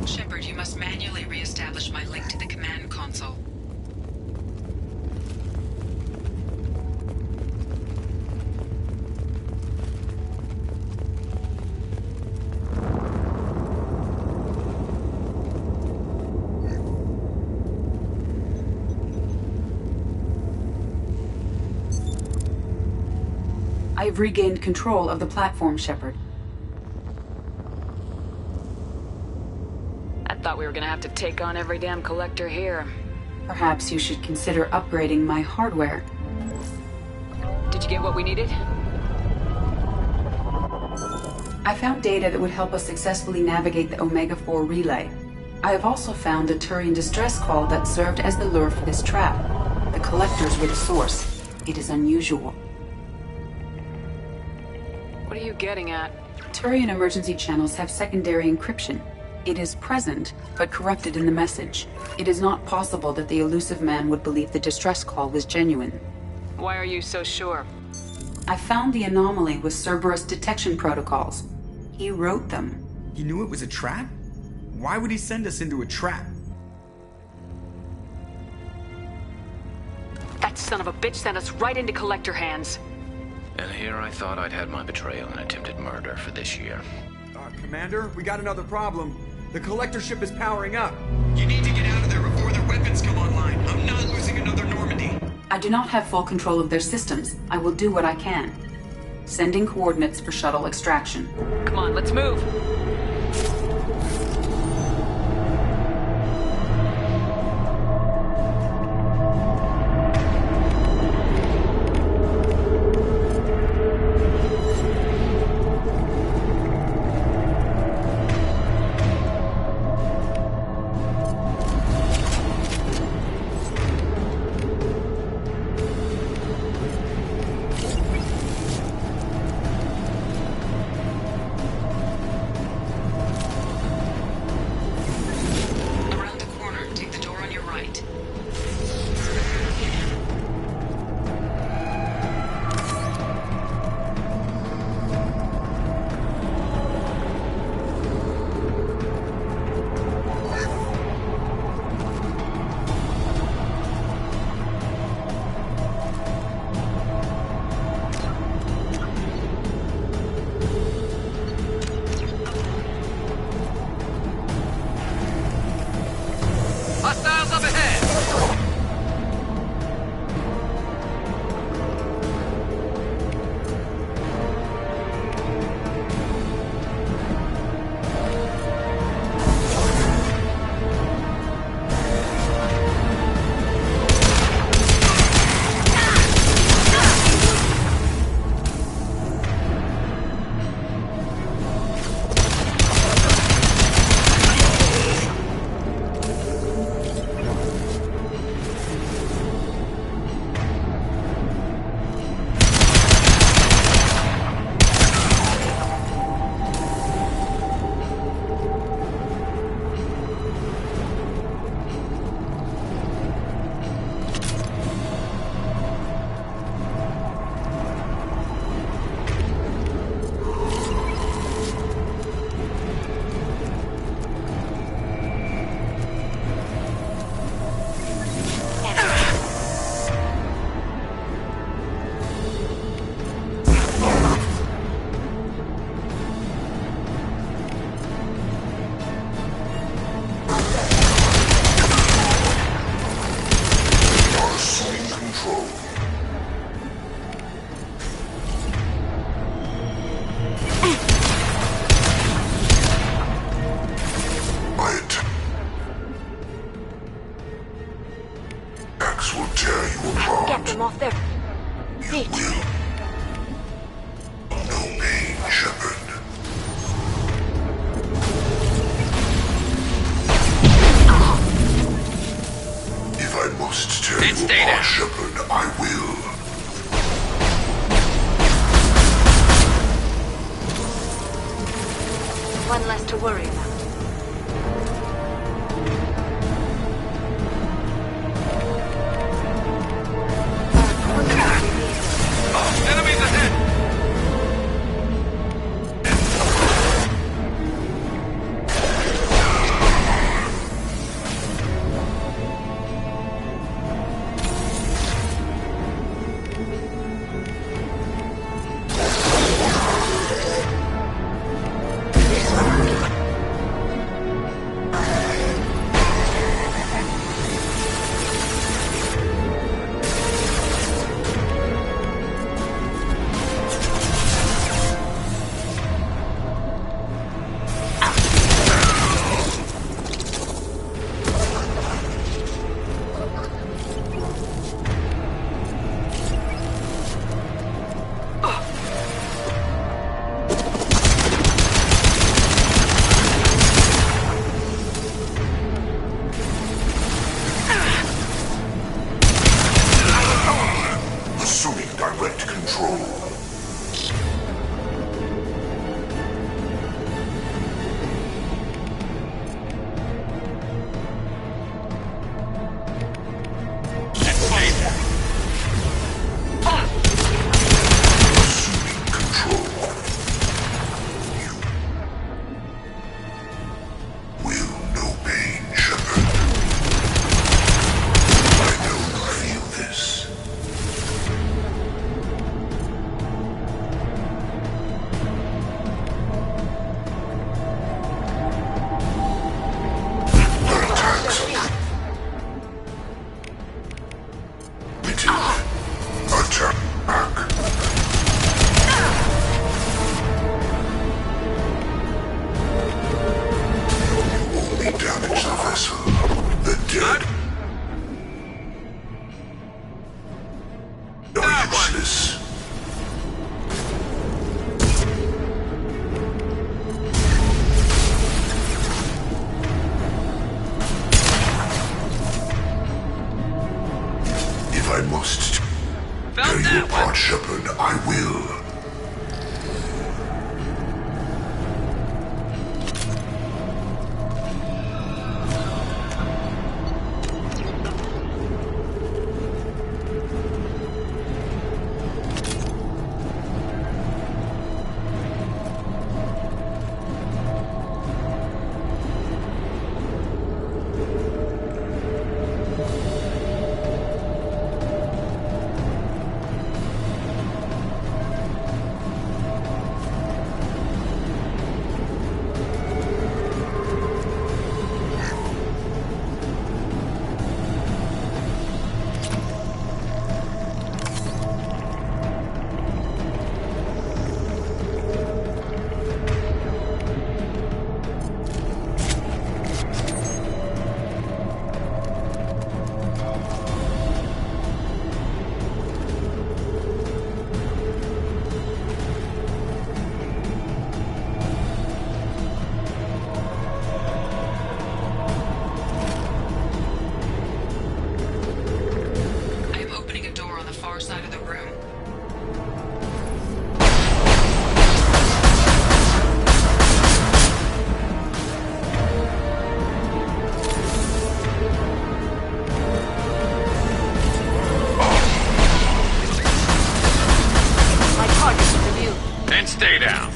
Shephard, you must manually re-establish my link to the command console. I've regained control of the platform, Shephard. I thought we were gonna have to take on every damn collector here. Perhaps you should consider upgrading my hardware. Did you get what we needed? I found data that would help us successfully navigate the Omega-4 relay. I have also found a Turian distress call that served as the lure for this trap. The collectors were the source. It is unusual. What are you getting at? Turian emergency channels have secondary encryption. It is present, but corrupted in the message. It is not possible that the elusive man would believe the distress call was genuine. Why are you so sure? I found the anomaly with Cerberus detection protocols. He wrote them. He knew it was a trap? Why would he send us into a trap? That son of a bitch sent us right into Collector hands. And here I thought I'd had my betrayal and attempted murder for this year. Commander, we got another problem. The Collector ship is powering up. You need to get out of there before their weapons come online. I'm not losing another Normandy. I do not have full control of their systems. I will do what I can. Sending coordinates for shuttle extraction. Come on, let's move. Hostiles up ahead! Get them off their feet. No pain, Shephard. If I must tear you apart, Shephard, I will. One less to worry about. Enemies ahead! I must tear you apart, Shephard, I will. Stay down.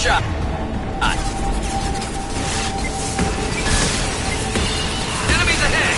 Shot. Enemies ahead.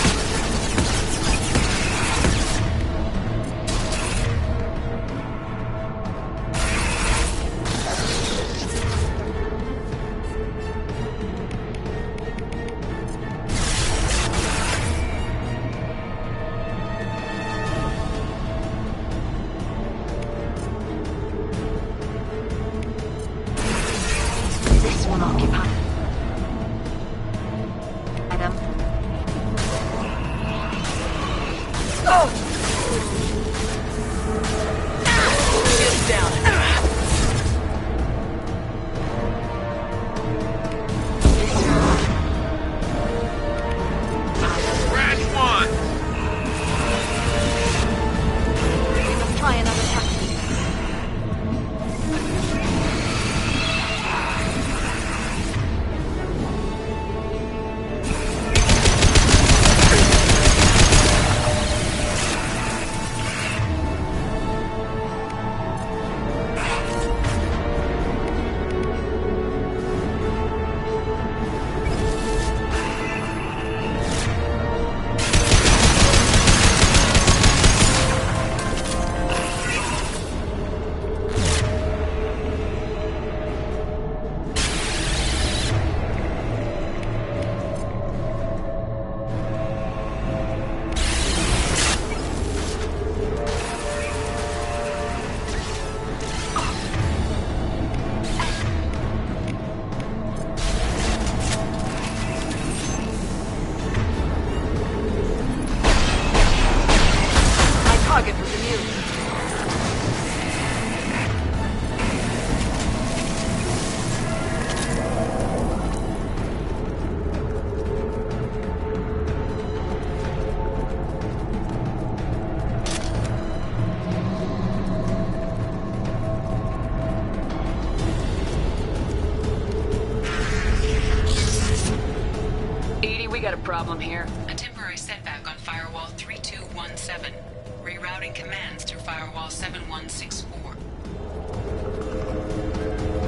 Got a problem here. A temporary setback on Firewall 3217. Rerouting commands through Firewall 7164.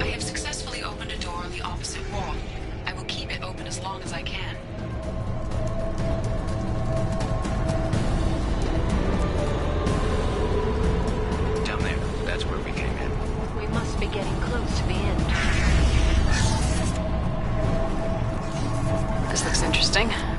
I have successfully opened a door on the opposite wall. I will keep it open as long as I can. interesting.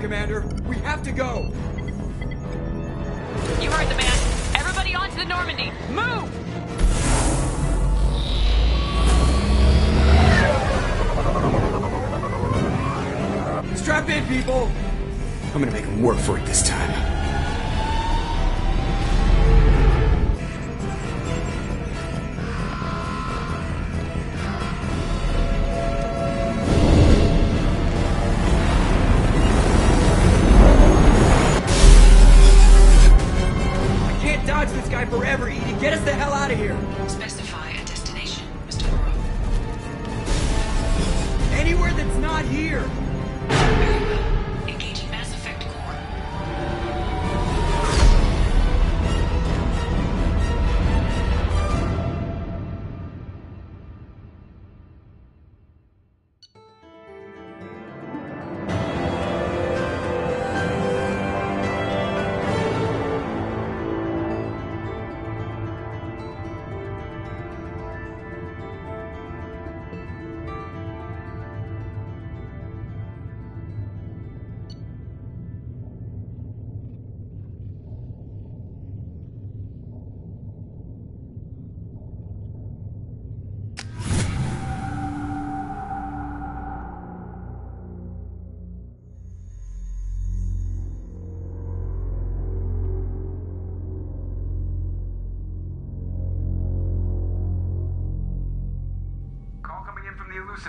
Commander. We have to go. You heard the man. Everybody onto the Normandy. Move! Strap in, people. I'm gonna make them work for it this time. Get us the hell out of here! Specify a destination, Mr. Morrow. Anywhere that's not here! Very well. Engaging Mass Effect core.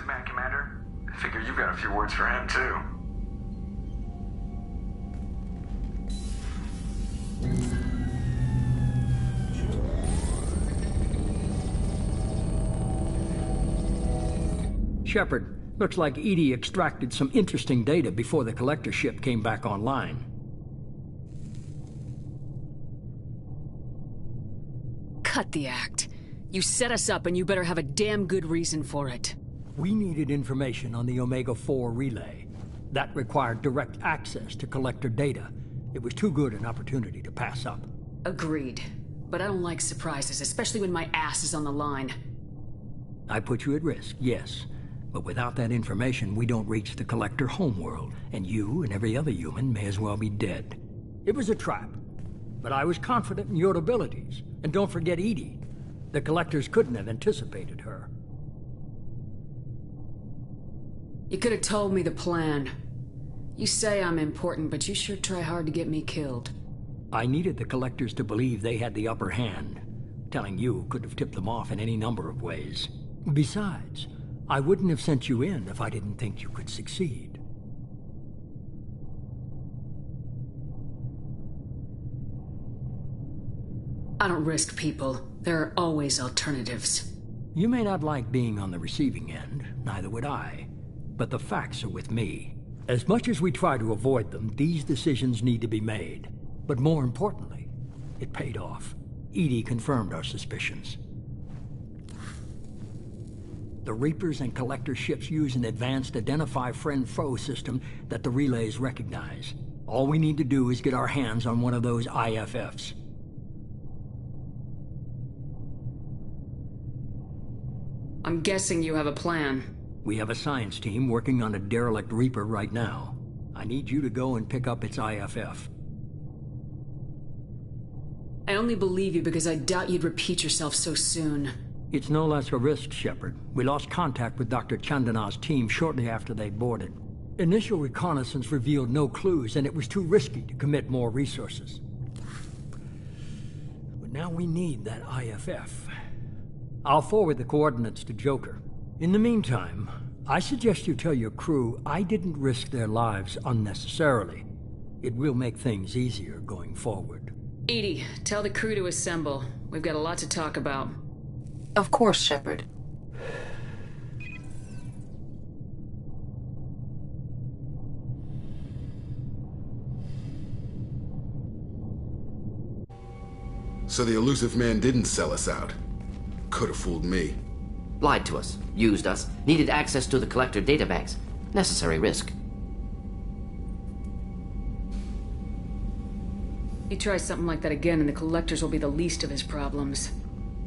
Man, Commander. I figure you've got a few words for him, too. Shephard, looks like EDI extracted some interesting data before the collector ship came back online. Cut the act. You set us up and you better have a damn good reason for it. We needed information on the Omega-4 relay. That required direct access to collector data. It was too good an opportunity to pass up. Agreed. But I don't like surprises, especially when my ass is on the line. I put you at risk, yes. But without that information, we don't reach the collector homeworld, and you and every other human may as well be dead. It was a trap. But I was confident in your abilities. And don't forget EDI. The collectors couldn't have anticipated her. You could have told me the plan. You say I'm important, but you sure try hard to get me killed. I needed the collectors to believe they had the upper hand. Telling you could have tipped them off in any number of ways. Besides, I wouldn't have sent you in if I didn't think you could succeed. I don't risk people. There are always alternatives. You may not like being on the receiving end, neither would I. But the facts are with me. As much as we try to avoid them, these decisions need to be made. But more importantly, it paid off. EDI confirmed our suspicions. The Reapers and Collector ships use an advanced Identify Friend-Foe system that the relays recognize. All we need to do is get our hands on one of those IFFs. I'm guessing you have a plan. We have a science team working on a derelict Reaper right now. I need you to go and pick up its IFF. I only believe you because I doubt you'd repeat yourself so soon. It's no less a risk, Shephard. We lost contact with Dr. Chandana's team shortly after they boarded. Initial reconnaissance revealed no clues, and it was too risky to commit more resources. But now we need that IFF. I'll forward the coordinates to Joker. In the meantime, I suggest you tell your crew I didn't risk their lives unnecessarily. It will make things easier going forward. EDI, tell the crew to assemble. We've got a lot to talk about. Of course, Shephard. So the elusive man didn't sell us out. Could have fooled me. Lied to us, used us, needed access to the collector databanks. Necessary risk. You try something like that again and the collectors will be the least of his problems.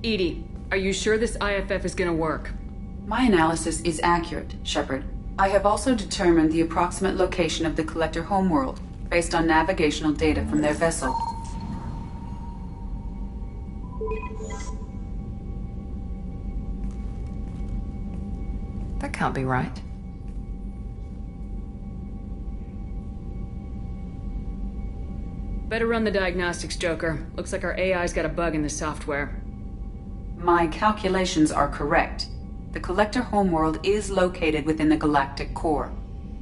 EDI, are you sure this IFF is gonna work? My analysis is accurate, Shephard. I have also determined the approximate location of the collector homeworld, based on navigational data from their vessel. That can't be right. Better run the diagnostics, Joker. Looks like our AI's got a bug in the software. My calculations are correct. The collector homeworld is located within the galactic core.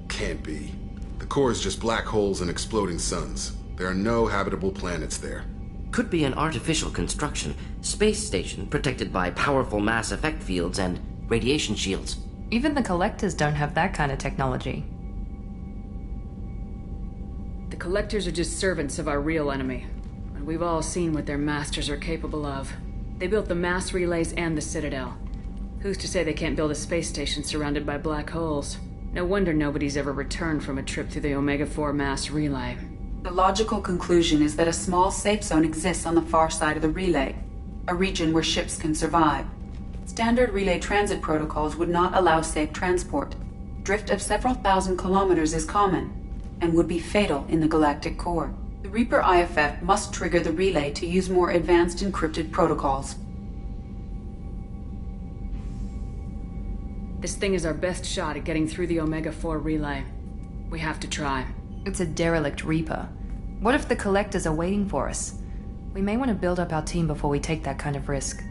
Can't be. The core is just black holes and exploding suns. There are no habitable planets there. Could be an artificial construction, space station protected by powerful mass effect fields and radiation shields. Even the Collectors don't have that kind of technology. The Collectors are just servants of our real enemy, and we've all seen what their masters are capable of. They built the mass relays and the Citadel. Who's to say they can't build a space station surrounded by black holes? No wonder nobody's ever returned from a trip through the Omega-4 mass relay. The logical conclusion is that a small safe zone exists on the far side of the relay, a region where ships can survive. Standard relay transit protocols would not allow safe transport. Drift of several thousand kilometers is common, and would be fatal in the galactic core. The Reaper IFF must trigger the relay to use more advanced encrypted protocols. This thing is our best shot at getting through the Omega-4 relay. We have to try. It's a derelict Reaper. What if the Collectors are waiting for us? We may want to build up our team before we take that kind of risk.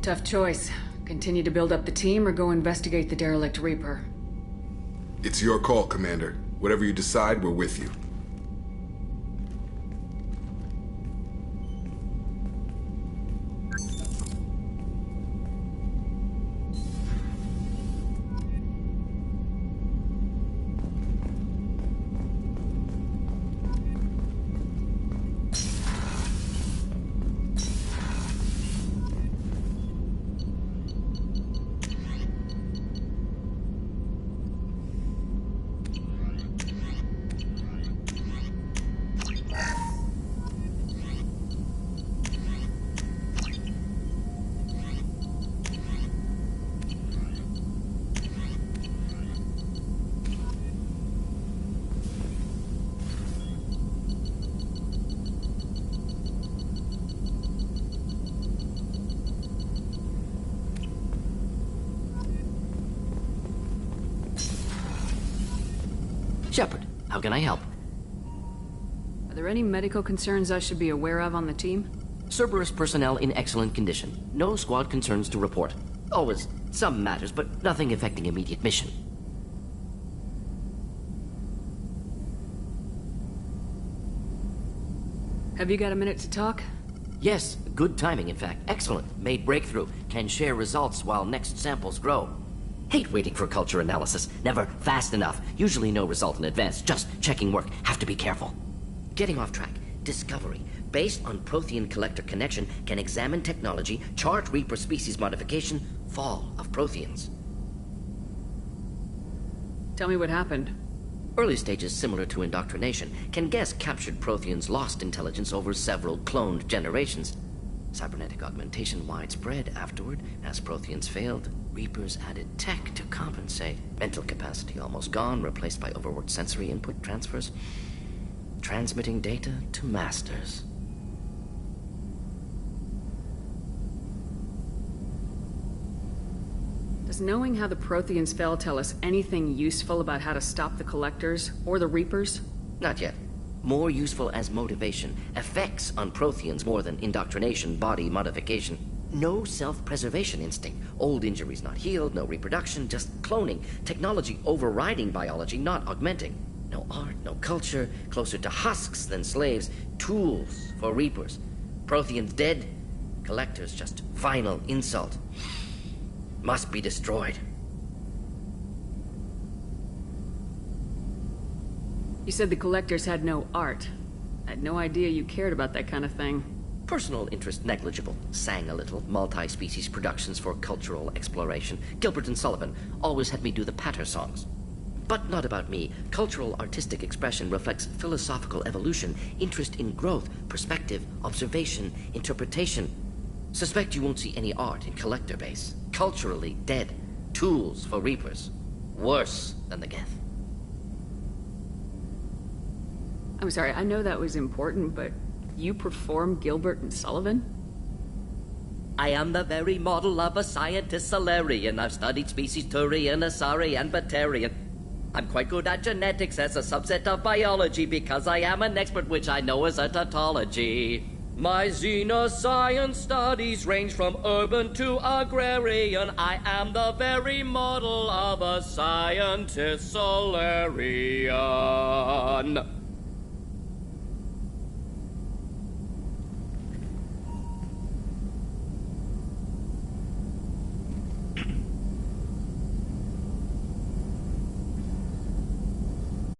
Tough choice. Continue to build up the team or go investigate the derelict Reaper. It's your call, Commander. Whatever you decide, we're with you. Shephard, how can I help? Are there any medical concerns I should be aware of on the team? Cerberus personnel in excellent condition. No squad concerns to report. Always some matters, but nothing affecting immediate mission. Have you got a minute to talk? Yes, good timing, in fact. Excellent. Made breakthrough. Can share results while next samples grow. Hate waiting for culture analysis. Never fast enough. Usually no result in advance. Just checking work. Have to be careful. Getting off track. Discovery. Based on Prothean Collector connection, can examine technology, chart Reaper species modification, fall of Protheans. Tell me what happened. Early stages similar to indoctrination. Can guess captured Protheans lost intelligence over several cloned generations. Cybernetic augmentation widespread afterward. As Protheans failed, Reapers added tech to compensate. Mental capacity almost gone, replaced by overworked sensory input transfers. Transmitting data to masters. Does knowing how the Protheans fell tell us anything useful about how to stop the Collectors or the Reapers? Not yet. More useful as motivation. Effects on Protheans more than indoctrination, body modification. No self-preservation instinct. Old injuries not healed, no reproduction, just cloning. Technology overriding biology, not augmenting. No art, no culture, closer to husks than slaves. Tools for Reapers. Protheans dead, Collectors just final insult. Must be destroyed. You said the Collectors had no art. I had no idea you cared about that kind of thing. Personal interest negligible. Sang a little. Multi-species productions for cultural exploration. Gilbert and Sullivan always had me do the patter songs. But not about me. Cultural artistic expression reflects philosophical evolution, interest in growth, perspective, observation, interpretation. Suspect you won't see any art in Collector base. Culturally dead. Tools for Reapers. Worse than the Geth. I'm sorry, I know that was important, but you perform Gilbert and Sullivan? I am the very model of a scientist Solarian. I've studied species Turian, Asari, and Batarian. I'm quite good at genetics as a subset of biology because I am an expert, which I know is a tautology. My xenoscience studies range from urban to agrarian. I am the very model of a scientist Solarian.